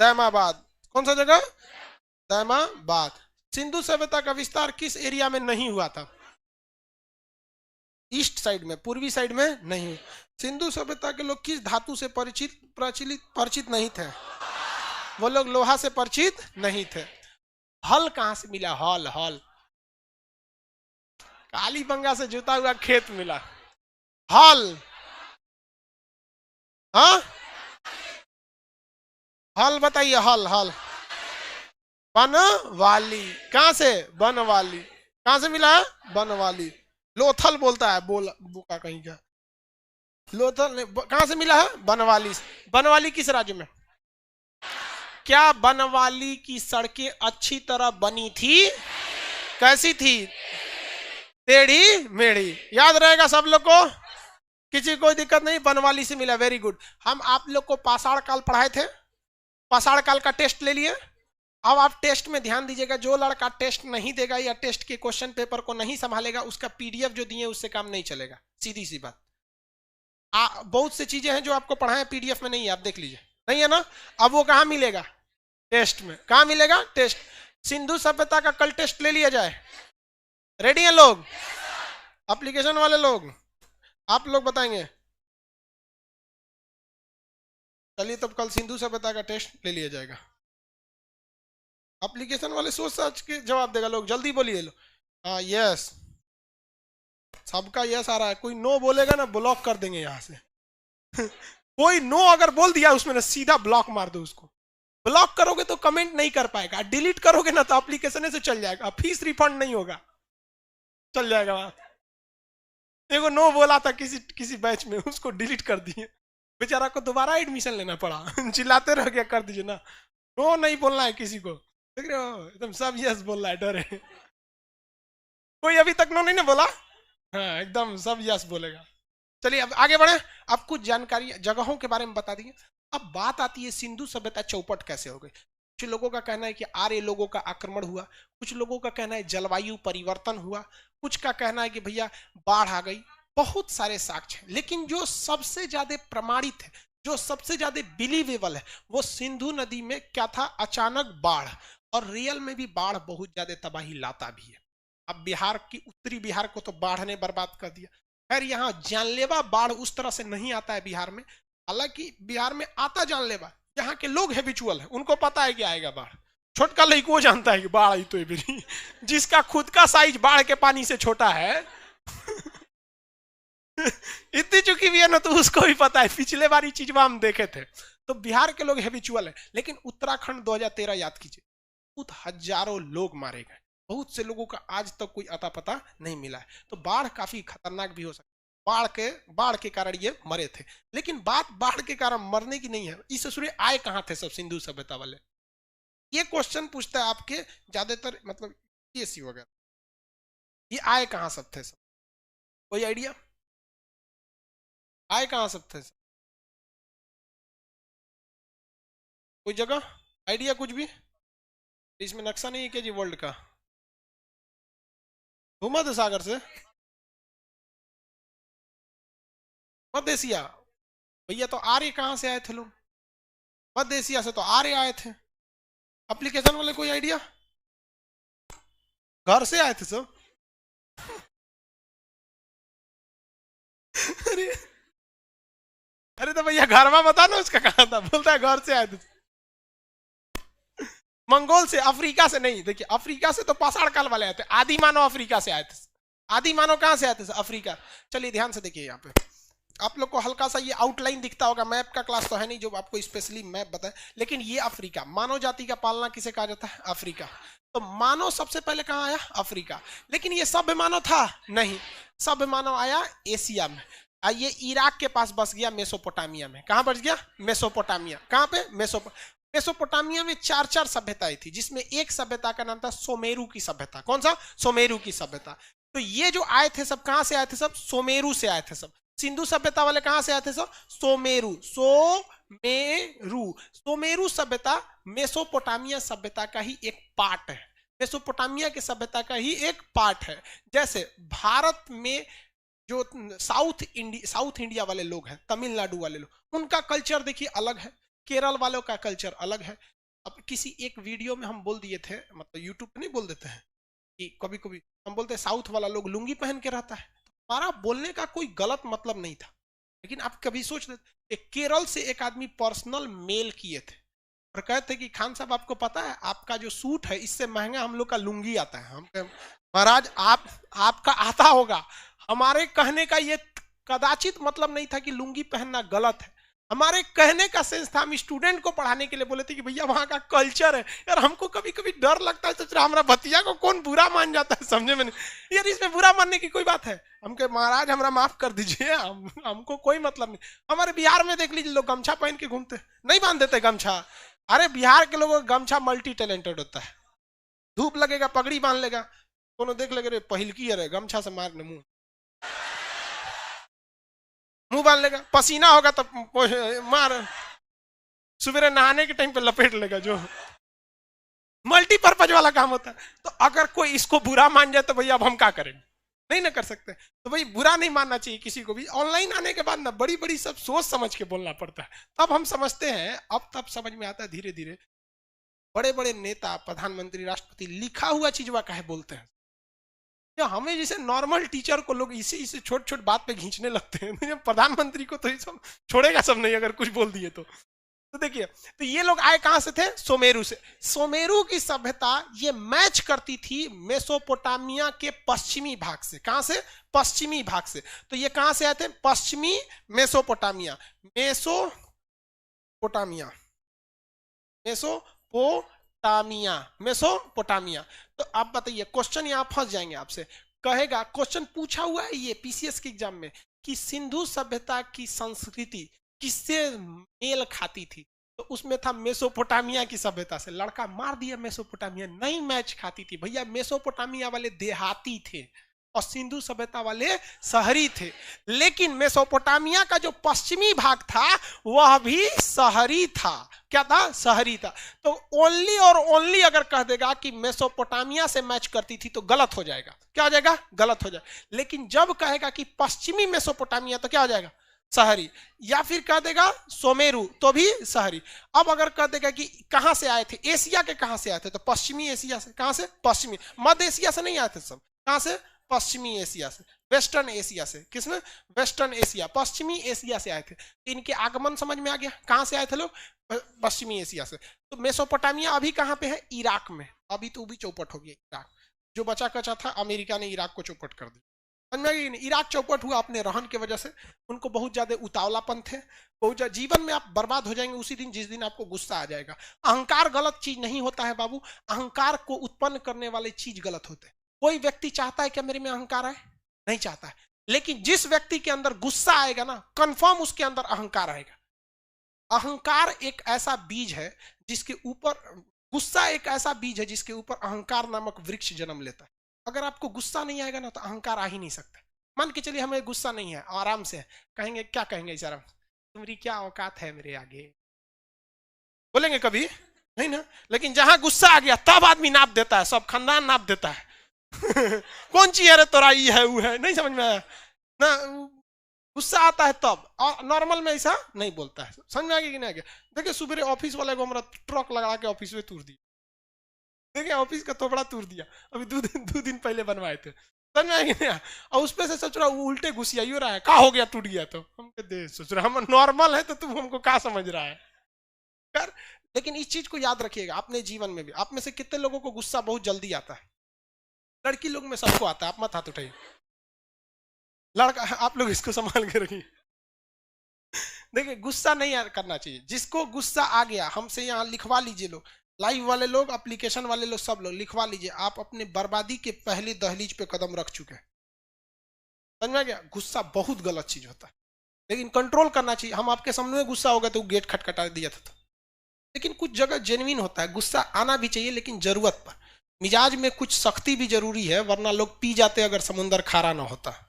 दैमाबाद। कौन सा जगह, दैमाबाद। सिंधु सभ्यता का विस्तार किस एरिया में नहीं हुआ था, ईस्ट साइड में, पूर्वी साइड में नहीं। सिंधु सभ्यता के लोग किस धातु से परिचित नहीं थे, वो लोग लोहा से परिचित नहीं थे। हल कहां से मिला, हल, हल काली बंगा से जुता हुआ खेत मिला, हल, हाँ हल बताइए, हल, हल बनवाली। कहां से? बनवाली। कहां से मिला है? बनवाली। लोथल बोलता है, बोल बुका कहीं का। लोथल ने कहां से मिला है? बनवाली। बनवाली किस राज्य में? क्या बनवाली की सड़कें अच्छी तरह बनी थी? कैसी थी? टेढ़ी मेढ़ी। याद रहेगा सब लोग को, किसी कोई दिक्कत नहीं, बनवाली से मिला। Very good. हम आप लोग को पाषाण काल पढ़ाए थे, पाषाण काल का टेस्ट ले लिए। अब आप टेस्ट में ध्यान दीजिएगा, जो लड़का टेस्ट नहीं देगा या टेस्ट के क्वेश्चन पेपर को नहीं संभालेगा, उसका पीडीएफ जो दिए उससे काम नहीं चलेगा, सीधी सी बात। बहुत सी चीजें हैं जो आपको पढ़ाए पीडीएफ में नहीं है, आप देख लीजिए, नहीं है ना। अब वो कहां मिलेगा? टेस्ट में। कहां मिलेगा? टेस्ट। सिंधु सभ्यता का कल टेस्ट ले लिया जाए। रेडी हैं लोग? एप्लीकेशन वाले लोग, आप लोग बताएंगे। चलिए तब कल सिंधु सभ्यता का टेस्ट ले लिया जाएगा। एप्लीकेशन वाले सोच समझ के जवाब देगा। लोग जल्दी बोलिए। लो हाँ, यस, सबका यस आ रहा है। कोई नो बोलेगा ना, ब्लॉक कर देंगे यहाँ से। कोई नो अगर बोल दिया उसमें ना, सीधा ब्लॉक मार दो उसको। ब्लॉक करोगे तो कमेंट नहीं कर पाएगा, डिलीट करोगे ना तो एप्लीकेशन से चल जाएगा, फीस रिफंड नहीं होगा, चल जाएगा वहां। देखो नो बोला था किसी बैच में, उसको डिलीट कर दिए, बेचारा को दोबारा एडमिशन लेना पड़ा। चिल्लाते रह गया, कर दीजिए ना। नो नहीं बोलना है किसी को, देख रहे हो एकदम सब यस बोल रहा है, डर है। कोई अभी तक नो नहीं ना बोला? हाँ, एकदम सब यस बोलेगा। चलिए अब आगे बढ़े। अब कुछ जानकारी जगहों के बारे में बता दिए। अब बात आती है सिंधु सभ्यता चौपट कैसे हो गई। कुछ लोगों का कहना है कि आर्य लोगों का आक्रमण हुआ, कुछ लोगों का कहना है जलवायु परिवर्तन हुआ, कुछ का कहना है कि भैया बाढ़ आ गई। बहुत सारे साक्ष्य हैं, लेकिन जो सबसे ज्यादा प्रमाणित है, जो सबसे ज्यादा बिलीवेबल है, वो सिंधु नदी में क्या था? अचानक बाढ़। और रियल में भी बाढ़ बहुत ज्यादा तबाही लाता भी है। अब बिहार की, उत्तरी बिहार को तो बाढ़ ने बर्बाद कर दिया। खैर यहाँ जानलेवा बाढ़ उस तरह से नहीं आता है बिहार में, हालांकि बिहार में आता जानलेवा, यहाँ के लोग हैबिचुअल है, उनको पता है कि आएगा बाढ़। छोटका लड़की वो जानता है कि बाढ़ आई तो मेरी। जिसका खुद का साइज बाढ़ के पानी से छोटा है, इतनी चुकी भी है ना, तो उसको भी पता है। पिछले बार चीज हम देखे थे। तो बिहार के लोग हैबिचुअल है। लेकिन उत्तराखंड 2013 याद कीजिए, बहुत हजारों लोग मारे गए, बहुत से लोगों का आज तक कोई अता पता नहीं मिला है। तो बाढ़ काफी खतरनाक भी हो सकती है। बाढ़ के कारण ये मरे थे। लेकिन बात बाढ़ के कारण मरने की नहीं है, इस सूर्य आए कहां थे सब सिंधु सभ्यता वाले? ये क्वेश्चन पूछता है आपके ज्यादातर, मतलब पीएससी वगैरह, ये आए कहां सब थे सब? कोई आइडिया? आए कहां सब थे सब? कोई जगह आइडिया कुछ भी? इसमें नक्शा नहीं है क्या जी वर्ल्ड का? भूमध्य सागर से, मध्य एशिया। भैया तो आर्य कहां से आए थे लोग? मध्य एशिया से तो आर्य आए थे। एप्लीकेशन वाले कोई आइडिया? घर से आए थे सब। अरे अरे तो भैया घर में बता ना, उसका कहा था, बोलता है घर से आए थे। मंगोल से, अफ्रीका से नहीं। देखिए अफ्रीका से तो पाषाण काल वाले आए थे, आदि मानव अफ्रीका से आए थे। आदि मानव कहां से आए थे? अफ्रीका। चलिए ध्यान से देखिए, यहाँ पे आप लोग को हल्का सा ये आउटलाइन दिखता होगा। मैप का क्लास तो है नहीं जो आपको स्पेशली मैप बताए, लेकिन ये अफ्रीका, मानव जाति का पालना किसे कहा जाता है? अफ्रीका। तो मानव सबसे पहले कहां आया? अफ्रीका। लेकिन ये सभ्य मानव था? नहीं, सभ्य मानव आया एशिया में। ये इराक के पास बस गया, मेसोपोटामिया में। कहां बस गया? मेसोपोटामिया। कहां पे? मेसोपोटामिया में चार सभ्यताएं थी, जिसमें एक सभ्यता का नाम था सोमेरु की सभ्यता। कौन सा? सोमेरु की सभ्यता। तो ये जो आए थे सब कहां से आए थे? सब सोमेरु से आए थे सब। सिंधु सभ्यता वाले कहां से आए थे सब? सोमेरु। सोमेरु सभ्यता मेसोपोटामिया सभ्यता का ही एक पार्ट है, मेसोपोटामिया की सभ्यता का ही एक पार्ट है। जैसे भारत में जो साउथ इंडिया वाले लोग हैं, तमिलनाडु वाले लोग, उनका कल्चर देखिए अलग है, केरल वालों का कल्चर अलग है। अब किसी एक वीडियो में हम बोल दिए थे, मतलब यूट्यूब पे नहीं बोल देते हैं कि कभी कभी हम बोलते हैं साउथ वाला लोग लुंगी पहन के रहता है, तो हमारा बोलने का कोई गलत मतलब नहीं था। लेकिन आप कभी सोच लेते, केरल से एक आदमी पर्सनल मेल किए थे और कहते कि खान साहब आपको पता है आपका जो सूट है इससे महंगा हम लोग का लुंगी आता है। हम महाराज आपका आता होगा, हमारे कहने का ये कदाचित मतलब नहीं था कि लुंगी पहनना गलत है। हमारे कहने का सेंस था, हम स्टूडेंट को पढ़ाने के लिए बोले थे कि भैया वहां का कल्चर है यार। हमको कभी कभी डर लगता है, सोच रहा हमारा भतिया को कौन बुरा मान जाता है, समझे में नहीं यार, इसमें बुरा मानने की कोई बात है। हम कहे महाराज हमारा माफ कर दीजिए, हमको कोई मतलब नहीं। हमारे बिहार में देख लीजिए, लोग गमछा पहन के घूमते, नहीं बांध देते गमछा। अरे बिहार के लोगों का गमछा मल्टी टैलेंटेड होता है, धूप लगेगा पगड़ी बांध लेगा, कोनो देख लेगा रे पहिलकी है गमछा से मारने मुंह बांध लेगा, पसीना होगा तो मार, सवेरे नहाने के टाइम पे लपेट लेगा, जो मल्टीपर्पज वाला काम होता है। तो अगर कोई इसको बुरा मान जाए तो भैया अब हम क्या करेंगे, नहीं ना कर सकते। तो भाई बुरा नहीं मानना चाहिए किसी को भी। ऑनलाइन आने के बाद ना बड़ी बड़ी सब सोच समझ के बोलना पड़ता है, तब हम समझते हैं, अब तब समझ में आता है धीरे धीरे। बड़े बड़े नेता, प्रधानमंत्री, राष्ट्रपति लिखा हुआ चीज वह काहे बोलते हैं। हमें जैसे नॉर्मल टीचर को लोग इसे छोट छोट बात पे खींचने लगते हैं, प्रधानमंत्री को तो ये सब छोड़ेगा सब नहीं अगर कुछ बोल दिए तो देखिए, तो ये लोग आए कहां से थे, सुमेरु से। सुमेरु की सभ्यता ये मैच करती थी मेसोपोटामिया के पश्चिमी भाग से। कहां से, पश्चिमी भाग से। तो ये कहां से आए थे, पश्चिमी मेसोपोटामिया, मेसोपोटामिया, मेसोपोटामिया, मेसोपोटामिया। तो आप बताइए, क्वेश्चन यहां फंस जाएंगे आपसे, कहेगा क्वेश्चन पूछा हुआ है ये पीसीएस के एग्जाम में कि सिंधु सभ्यता की संस्कृति किससे मेल खाती थी, तो उसमें था मेसोपोटामिया की सभ्यता से। लड़का मार दिया, मेसोपोटामिया नहीं मैच खाती थी भैया, मेसोपोटामिया वाले देहाती थे और सिंधु सभ्यता वाले शहरी थे। लेकिन मेसोपोटामिया का जो पश्चिमी भाग था वह भी शहरी था। क्या था, शहरी था। तो ओनली और ओनली अगर कह देगा कि मेसोपोटामिया से मैच करती थी तो गलत हो जाएगा। क्या हो जाएगा, गलत हो जाएगा। लेकिन जब कहेगा कि पश्चिमी मेसोपोटामिया तो क्या हो जाएगा, शहरी। या फिर कह देगा सुमेरु तो भी शहरी। अब अगर कह देगा कि कहां से आए थे, एशिया के कहां से आए थे, तो पश्चिमी एशिया से। कहां से, पश्चिमी, मध्य एशिया से नहीं आए थे सब। कहां से, पश्चिमी एशिया से, वेस्टर्न एशिया से। किसमें, वेस्टर्न एशिया, पश्चिमी एशिया से आए थे। इनके आगमन समझ में आ गया, कहां से आए थे लोग, पश्चिमी एशिया से। तो मेसोपोटामिया अभी कहां पे है, इराक में। अभी तो भी चौपट हो गया इराक, जो बचा कचा था अमेरिका ने इराक को चौपट कर दिया। इराक चौपट हुआ अपने रहन की वजह से। उनको बहुत ज्यादा उतावलापन थे, बहुत जीवन में आप बर्बाद हो जाएंगे उसी दिन जिस दिन आपको गुस्सा आ जाएगा। अहंकार गलत चीज नहीं होता है बाबू, अहंकार को उत्पन्न करने वाले चीज गलत होते हैं। कोई व्यक्ति चाहता है क्या मेरे में अहंकार आए, नहीं चाहता है। लेकिन जिस व्यक्ति के अंदर गुस्सा आएगा ना, कंफर्म उसके अंदर अहंकार आएगा। अहंकार एक ऐसा बीज है जिसके ऊपर, गुस्सा एक ऐसा बीज है जिसके ऊपर अहंकार नामक वृक्ष जन्म लेता है। अगर आपको गुस्सा नहीं आएगा ना तो अहंकार आ ही नहीं सकता। मान के चलिए हमें गुस्सा नहीं है, आराम से कहेंगे, क्या कहेंगे इस आराम, तुम्हारी क्या औकात है मेरे आगे, बोलेंगे कभी नहीं ना। लेकिन जहां गुस्सा आ गया तब आदमी नाप देता है, सब खानदान नाप देता है कौन चीज है रे तोरा, ये है वो है, नहीं समझ में आया ना। गुस्सा आता है तब, और नॉर्मल में ऐसा नहीं बोलता है। समझ में आ गया कि नहीं आ गया। देखिए सुबह ऑफिस वाले को हमारा ट्रक लगा के ऑफिस में तोड़ दिया, देखिए ऑफिस का थोपड़ा तोड़ दिया, अभी दो दिन पहले बनवाए थे। समझ में आ गया। और उस पे से सोच रहा उल्टे घुसिया ही हो रहा है, क्या हो गया, टूट गया। तो हम दे सोच रहा हम नॉर्मल है तो तुम हमको क्या समझ रहा है कर। लेकिन इस चीज को याद रखिएगा अपने जीवन में भी। आप में से कितने लोगों को गुस्सा बहुत जल्दी आता है, लड़की लोग में सबको आता है, आप मत हाथ उठाइए। लड़का आप लोग इसको संभाल के रखिए। देखिए गुस्सा नहीं करना चाहिए। जिसको गुस्सा आ गया हमसे यहाँ लिखवा लीजिए, लोग लाइव वाले लोग, एप्लीकेशन वाले लोग, सब लोग लिखवा लीजिए, आप अपने बर्बादी के पहली दहलीज पे कदम रख चुके हैं। समझ में गया। गुस्सा बहुत गलत चीज होता है, लेकिन कंट्रोल करना चाहिए। हम आपके सामने में गुस्सा हो गया तो गेट खटखटा दिया था, लेकिन कुछ जगह जेन्युइन होता है, गुस्सा आना भी चाहिए लेकिन जरूरत पर। मिजाज में कुछ सख्ती भी जरूरी है, वरना लोग पी जाते अगर समुद्र खारा ना होता।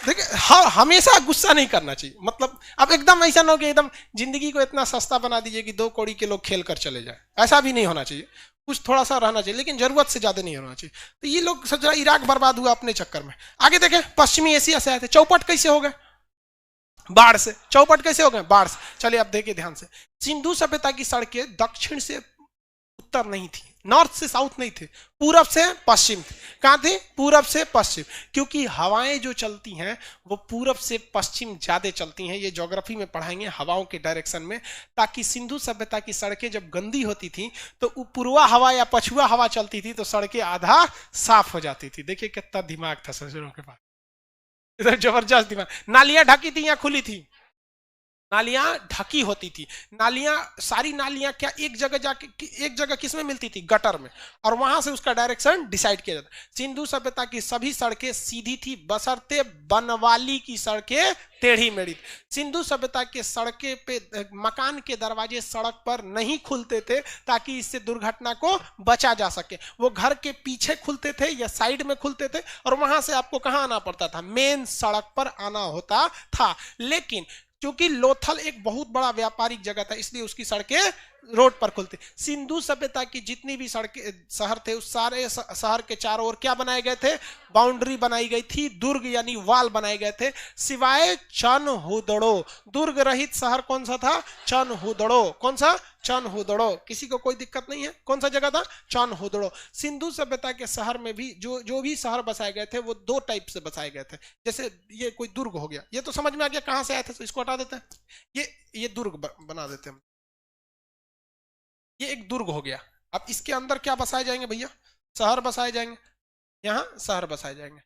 देखिए हमेशा गुस्सा नहीं करना चाहिए। मतलब अब एकदम ऐसा ना हो कि एकदम जिंदगी को इतना सस्ता बना दीजिए कि 2 कौड़ी के लोग खेल कर चले जाए, ऐसा भी नहीं होना चाहिए। कुछ थोड़ा सा रहना चाहिए, लेकिन जरूरत से ज्यादा नहीं होना चाहिए। तो ये लोग सोच रहा इराक बर्बाद हुआ अपने चक्कर में। आगे देखें, पश्चिमी एशिया से आए थे। चौपट कैसे हो गए, बाढ़ से। चौपट कैसे हो गए, बाढ़ से। चलिए अब देखिए ध्यान से, सिंधु सभ्यता की सड़कें दक्षिण से उत्तर नहीं थी, नॉर्थ से साउथ नहीं थे, पूरब से पश्चिम थे। कहां थे, पूरब से पश्चिम। क्योंकि हवाएं जो चलती हैं वो पूरब से पश्चिम ज्यादा चलती हैं। ये ज्योग्राफी में पढ़ाएंगे हवाओं के डायरेक्शन में। ताकि सिंधु सभ्यता की सड़कें जब गंदी होती थी तो पूर्वा हवा या पछुआ हवा चलती थी तो सड़कें आधा साफ हो जाती थी। देखिए कितना दिमाग था ससुरों के पास। इधर जबरदस्त दिमाग। नालियां ढकी थी या खुली थी? नालियां ढकी होती थी। नालियां, सारी नालियां क्या एक जगह जाके, एक जगह किसमें मिलती थी? गटर में, और वहां से उसका डायरेक्शन डिसाइड किया जाता। सिंधु सभ्यता की सभी सड़कें सीधी थी बशर्ते बनवाली की सड़कें टेढ़ी मेढ़ी। सिंधु सभ्यता के सड़कें पे मकान के दरवाजे सड़क पर नहीं खुलते थे ताकि इससे दुर्घटना को बचा जा सके। वो घर के पीछे खुलते थे या साइड में खुलते थे, और वहां से आपको कहां आना पड़ता था? मेन सड़क पर आना होता था। लेकिन क्योंकि लोथल एक बहुत बड़ा व्यापारिक जगह था, इसलिए उसकी सड़कें रोड पर खुलती। सिंधु सभ्यता की जितनी भी सड़कें, शहर थे, उस सारे शहर के चारों ओर क्या बनाए गए थे? बाउंड्री बनाई गई थी, दुर्ग यानी वाल बनाए गए थे, सिवाय चनहुदड़ो। दुर्ग रहित शहर कौन सा था? चनहुदड़ो। कौन सा? चनहुदड़ो। किसी को कोई दिक्कत नहीं है? कौन सा जगह था? चनहुदड़ो। सिंधु सभ्यता के शहर में भी जो भी शहर बसाए गए थे वो दो टाइप से बसाए गए थे। जैसे ये कोई दुर्ग हो गया, ये तो समझ में आ गया कहां से आए थे, तो इसको हटा देते हैं। ये दुर्ग बना देते हैं। ये एक दुर्ग हो गया। अब इसके अंदर क्या बसाए जाएंगे भैया? शहर बसाए जाएंगे, यहां शहर बसाए जाएंगे।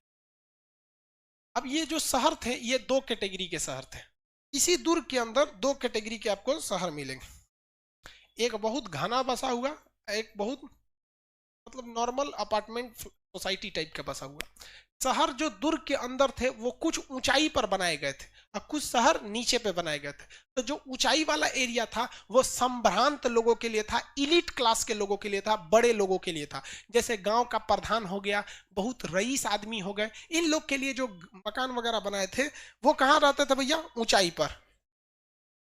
अब ये जो शहर थे ये दो कैटेगरी के शहर थे। इसी दुर्ग के अंदर दो कैटेगरी के आपको शहर मिलेंगे। एक बहुत घना बसा हुआ, एक बहुत मतलब नॉर्मल अपार्टमेंट सोसाइटी टाइप का बसा हुआ। शहर जो दुर्ग के अंदर थे वो कुछ ऊंचाई पर बनाए गए थे और कुछ शहर नीचे पे बनाए गए थे। तो जो ऊंचाई वाला एरिया था वो संभ्रांत लोगों के लिए था, इलीट क्लास के लोगों के लिए था, बड़े लोगों के लिए था। जैसे गांव का प्रधान हो गया, बहुत रईस आदमी हो गए, इन लोग के लिए जो मकान वगैरह बनाए थे वो कहाँ रहते थे भैया? ऊंचाई पर।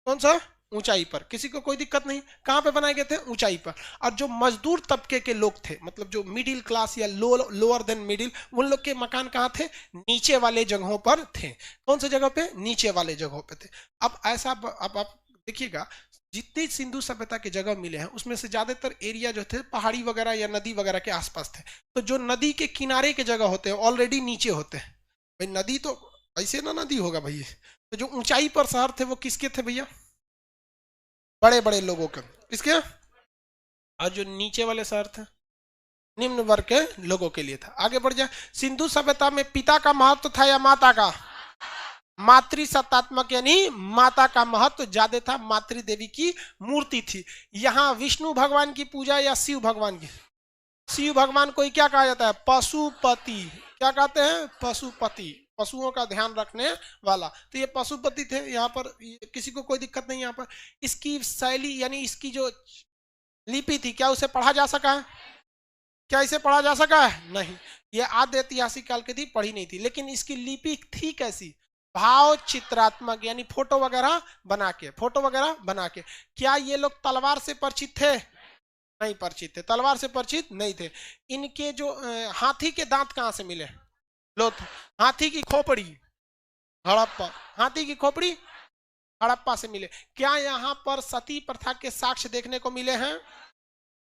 कौन सा? ऊंचाई पर। किसी को कोई दिक्कत नहीं। कहां पे बनाए गए थे? ऊंचाई पर। और जो मजदूर तबके के लोग थे, मतलब जो मिडिल क्लास या लोअर देन मिडिल, उन लोग के मकान कहां थे? नीचे वाले जगहों पर थे। कौन से जगह पे? नीचे वाले जगहों पे थे। अब ऐसा, अब आप देखिएगा जितनी सिंधु सभ्यता के जगह मिले हैं उसमें से ज्यादातर एरिया जो थे पहाड़ी वगैरह या नदी वगैरह के आसपास थे। तो जो नदी के किनारे के जगह होते हैं ऑलरेडी नीचे होते हैं। भाई नदी तो ऐसे ना नदी होगा भैया। तो जो ऊंचाई पर शहर थे वो किसके थे भैया? बड़े बड़े लोगों के। इसके, और जो नीचे वाले शहर थे निम्न वर्ग के लोगों के लिए था। आगे बढ़ जाए। सिंधु सभ्यता में पिता का महत्व था या माता का? मातृ सत्तात्मक यानी माता का महत्व ज्यादा था। मातृ देवी की मूर्ति थी। यहाँ विष्णु भगवान की पूजा या शिव भगवान की? शिव भगवान को क्या कहा जाता है? पशुपति। क्या कहते हैं? पशुपति, पशुओं का ध्यान रखने वाला। तो ये पशुपति थे। यहाँ पर किसी को कोई दिक्कत नहीं। यहाँ पर इसकी शैली यानी इसकी जो लिपि थी क्या उसे पढ़ा जा सका है? क्या इसे पढ़ा जा सका है? नहीं। ये आद्य ऐतिहासिक काल की थी, पढ़ी नहीं थी। लेकिन इसकी लिपि थी कैसी? भाव चित्रात्मक, यानी फोटो वगैरह बना के, फोटो वगैरह बना के। क्या ये लोग तलवार से परिचित थे? नहीं परिचित थे। तलवार से परिचित नहीं थे। इनके जो हाथी के दांत कहां से मिले? हाथी की खोपड़ी हड़प्पा, हाथी की खोपड़ी हड़प्पा से मिले। क्या यहाँ पर सती प्रथा के साक्ष्य देखने को मिले हैं?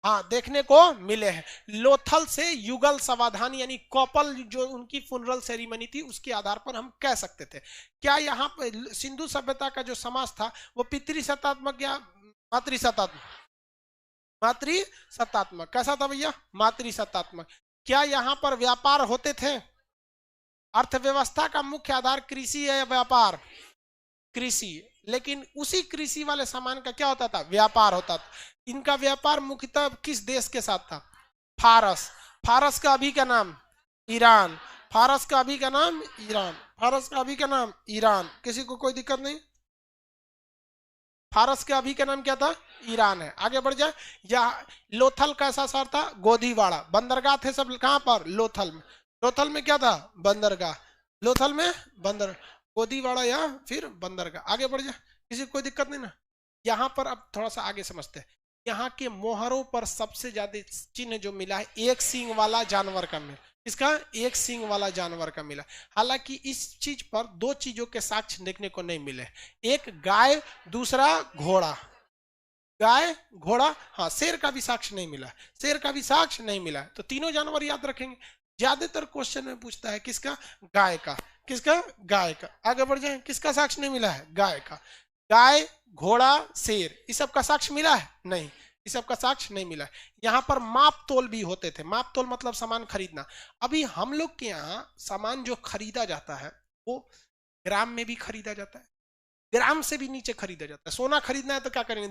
हाँ, देखने को मिले हैं। लोथल से युगल समाधान यानी कपल जो उनकी फुनरल सेरेमनी थी उसके आधार पर हम कह सकते थे। क्या यहाँ पर सिंधु सभ्यता का जो समाज था वो पितृसत्तात्मक या मातृसत्तात्मक? मातृसत्तात्मक। कैसा था भैया? मातृसत्तात्मक। क्या यहाँ पर व्यापार होते थे? अर्थव्यवस्था का मुख्य आधार कृषि है या व्यापार? कृषि। लेकिन उसी कृषि वाले सामान का क्या होता था? व्यापार होता था। इनका व्यापार मुख्यतः किस देश के साथ था? फारस। फारस का अभी का नाम ईरान। फारस का अभी का नाम ईरान। फारस का अभी का नाम ईरान। किसी को कोई दिक्कत नहीं? फारस का अभी का नाम क्या था? ईरान है। आगे बढ़ जाए। या लोथल कैसा शहर था? गोदीवाड़ा। बंदरगाह थे सब कहां पर? लोथल में। लोथल में क्या था? बंदरगाह। लोथल में बंदर, गोदीवाड़ा या फिर बंदरगाह। आगे बढ़ जाए। किसी को कोई दिक्कत नहीं ना? यहाँ पर अब थोड़ा सा आगे समझते हैं। यहाँ के मोहरों पर सबसे ज्यादा चिन्ह जो मिला है एक सींग वाला जानवर का मिला। इसका एक सींग वाला जानवर का मिला। हालांकि इस चीज पर दो चीजों के साक्ष्य देखने को नहीं मिले। एक गाय, दूसरा घोड़ा। गाय, घोड़ा, हाँ। शेर का भी साक्ष्य नहीं मिला। शेर का भी साक्ष्य नहीं मिला। तो तीनों जानवर याद रखेंगे। ज्यादातर क्वेश्चन में पूछता है किसका? गाय का। किसका? गाय का। आगे बढ़ जाए। किसका साक्ष्य नहीं मिला है? गाय का। गाय, घोड़ा, शेर, इस सब का साक्ष्य मिला है? नहीं, इस सब का साक्ष्य नहीं मिला है। यहाँ पर माप तोल भी होते थे। माप तोल मतलब सामान खरीदना। अभी हम लोग के यहाँ सामान जो खरीदा जाता है वो ग्राम में भी खरीदा जाता है, ग्राम से भी नीचे खरीदा जाता है। सोना खरीदना है तो क्या करेंगे,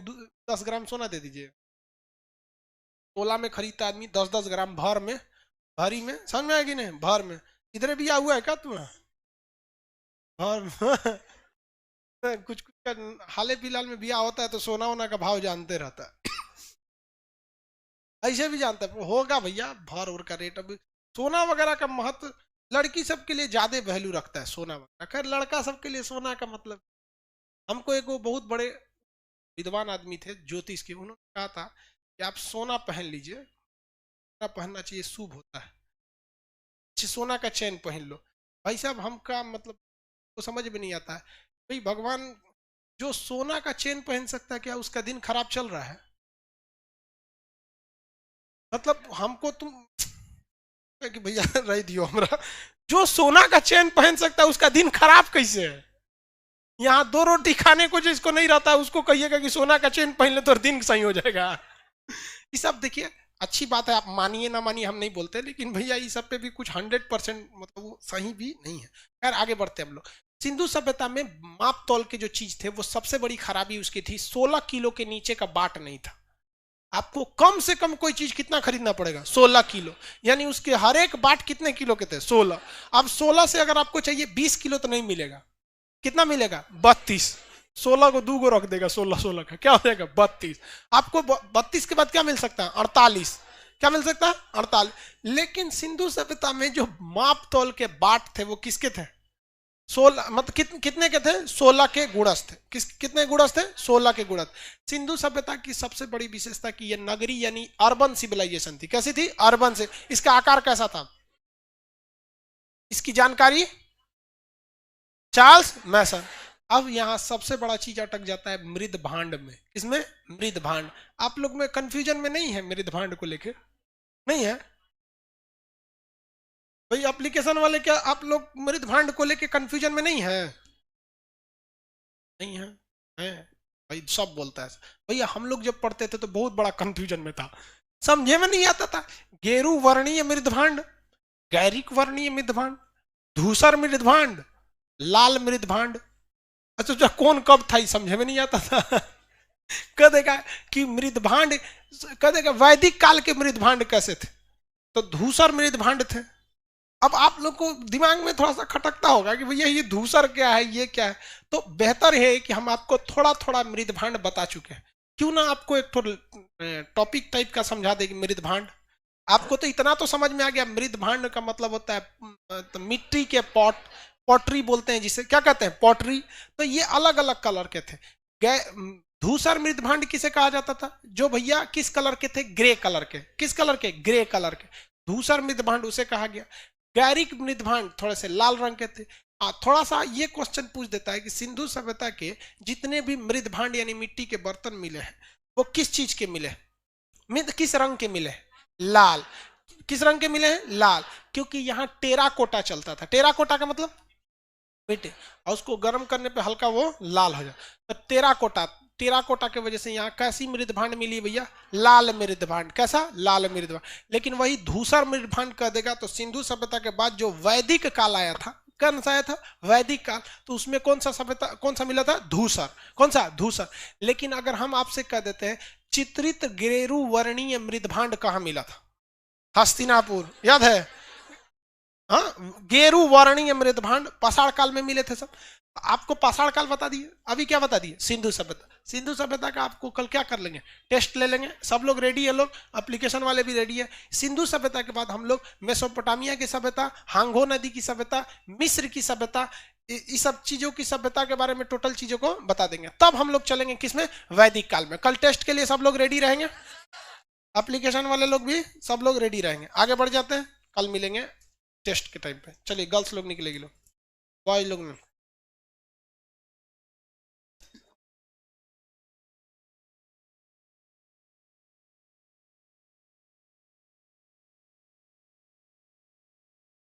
10 ग्राम सोना दे दीजिए। तोला में खरीदता आदमी 10-10 ग्राम भर में, भरी में, समझ में आएगी नहीं, भर में। इधर भी हुआ है क्या तुम्हें, भर में? कुछ कुछ का हाल फिलहाल में बिया होता है तो सोना वोना का भाव जानते रहता है। ऐसे भी जानता है होगा भैया, भर और का रेट। अब सोना वगैरह का महत्व लड़की सबके लिए ज्यादा वैल्यू रखता है सोना वगैरह, खैर लड़का सबके लिए सोना का मतलब। हमको एक वो बहुत बड़े विद्वान आदमी थे ज्योतिष के, उन्होंने कहा था कि आप सोना पहन लीजिए, सोना पहनना चाहिए, शुभ होता है, सोना का चैन पहन लो। भाई साहब हमका मतलब तो समझ में नहीं आता है, भाई भगवान जो सोना का चेन पहन सकता है, क्या उसका दिन खराब चल रहा है? मतलब हमको तुम कि भैया रह दियो हमरा, जो सोना का चेन पहन सकता है उसका दिन खराब कैसे है? यहाँ 2 रोटी खाने को जिसको नहीं रहता है उसको कहिएगा कि सोना का चेन पहन ले तो दिन सही हो जाएगा। ये सब देखिए अच्छी बात है, आप मानिए ना मानिए हम नहीं बोलते, लेकिन भैया ये सब पे भी कुछ 100% मतलब वो सही भी नहीं है। खैर आगे बढ़ते हम लोग। सिंधु सभ्यता में माप तौल के जो चीज थे वो सबसे बड़ी खराबी उसकी थी, 16 किलो के नीचे का बाट नहीं था। आपको कम से कम कोई चीज कितना खरीदना पड़ेगा, 16 किलो, यानी उसके हर एक बाट कितने किलो के थे, 16। अब 16 से अगर आपको चाहिए 20 किलो तो नहीं मिलेगा, कितना मिलेगा, 32। 16 को 2 को रख देगा, 16-16 का क्या हो जाएगा, 32। आपको 32 के बाद क्या मिल सकता है, 48। क्या मिल सकता है, 48। लेकिन सिंधु सभ्यता में जो माप तौल के बाट थे वो किसके थे, 16, मतलब कितने के थे, 16 के गुणज थे। कितने गुणज थे, 16 के गुणज। सिंधु सभ्यता की सबसे बड़ी विशेषता की ये नगरी यानी अर्बन सिविलाइजेशन थी। कैसी थी, अर्बन से। इसका आकार कैसा था, इसकी जानकारी चार्ल्स मैसन। अब यहां सबसे बड़ा चीज अटक जाता है मृद भांड में। इसमें मृद भांड, आप लोग में कंफ्यूजन में नहीं है मृद भांड को लेके, नहीं है भाई एप्लीकेशन वाले, क्या आप लोग मृद भांड को लेके कंफ्यूजन में नहीं है, नहीं है, है भाई सब बोलता है भैया। हम लोग जब पढ़ते थे तो बहुत बड़ा कंफ्यूजन में था, समझे में नहीं आता था। गेरू वर्णीय मृद भांड, गैरिक वर्णीय मृद भांड, धूसर मृद भांड, लाल मृद भांड। अच्छा कौन कब था समझे में नहीं आता था। कह देगा कि मृद भांड, कह देगा वैदिक काल के मृद भांड कैसे थे, तो धूसर मृद भांड थे। अब आप लोग को दिमाग में थोड़ा सा खटकता होगा कि भैया ये धूसर क्या है, ये क्या है। तो बेहतर है कि हम आपको थोड़ा थोड़ा मृद भांड बता चुके हैं, क्यों ना आपको एक टॉपिक टाइप का समझा देगी मृद भांड। आपको तो इतना तो समझ में आ गया, मृद भांड का मतलब होता है तो मिट्टी के पॉट, पॉटरी बोलते हैं जिसे, क्या कहते हैं, पॉटरी। तो ये अलग अलग कलर के थे। धूसर मृद भांड किसे कहा जाता था, जो भैया किस कलर के थे, ग्रे कलर के। किस कलर के, ग्रे कलर के। धूसर मृद भांड उसे कहा गया। गैरिक मृद भांड थोड़े से लाल रंग के थे। थोड़ा सा ये क्वेश्चन पूछ देता है कि सिंधु सभ्यता के जितने भी मृद भांड यानी मिट्टी के बर्तन मिले हैं वो किस चीज के मिले, मृद किस रंग के मिले, लाल। किस रंग के मिले हैं, लाल, क्योंकि यहाँ टेराकोटा चलता था। टेराकोटा का मतलब मिट्टी, और उसको गर्म करने पे हल्का वो लाल हो जाए, तो टेराकोटा। टेराकोटा के वजह से यहाँ कैसी मृद भांड मिली भैया, लाल मृद भांड। कैसा, लाल मृद भांड। लेकिन वही धूसर मृद भांड कह देगा तो सिंधु सभ्यता के बाद जो वैदिक काल आया था, कौन सा आया था, वैदिक काल, तो उसमें कौन सा सभ्यता, कौन सा मिला था, धूसर। कौन सा, धूसर। लेकिन अगर हम आपसे कह देते हैं चित्रित गेरू वर्णीय मृद भांड कहाँ मिला था, हस्तिनापुर, याद है, हाँ, गेरू वर्णीय मृद भांड पाषाण काल में मिले थे सब। आपको पाषाण काल बता दिए, अभी क्या बता दिए, सिंधु सभ्यता। सिंधु सभ्यता का आपको कल क्या कर लेंगे, टेस्ट ले लेंगे। सब लोग रेडी है, लोग एप्लीकेशन वाले भी रेडी है। सिंधु सभ्यता के बाद हम लोग मेसोपोटामिया की सभ्यता, हांगो नदी की सभ्यता, मिस्र की सभ्यता, इस सब चीजों की सभ्यता के बारे में टोटल चीजों को बता देंगे। तब हम लोग चलेंगे किसमें, वैदिक काल में। कल टेस्ट के लिए सब लोग रेडी रहेंगे, एप्लीकेशन वाले लोग भी सब लोग रेडी रहेंगे। आगे बढ़ जाते हैं, कल मिलेंगे टेस्ट के टाइम पे। चलिए गर्ल्स लोग निकलेगी, लोग बॉयज लोग में।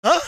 हाँ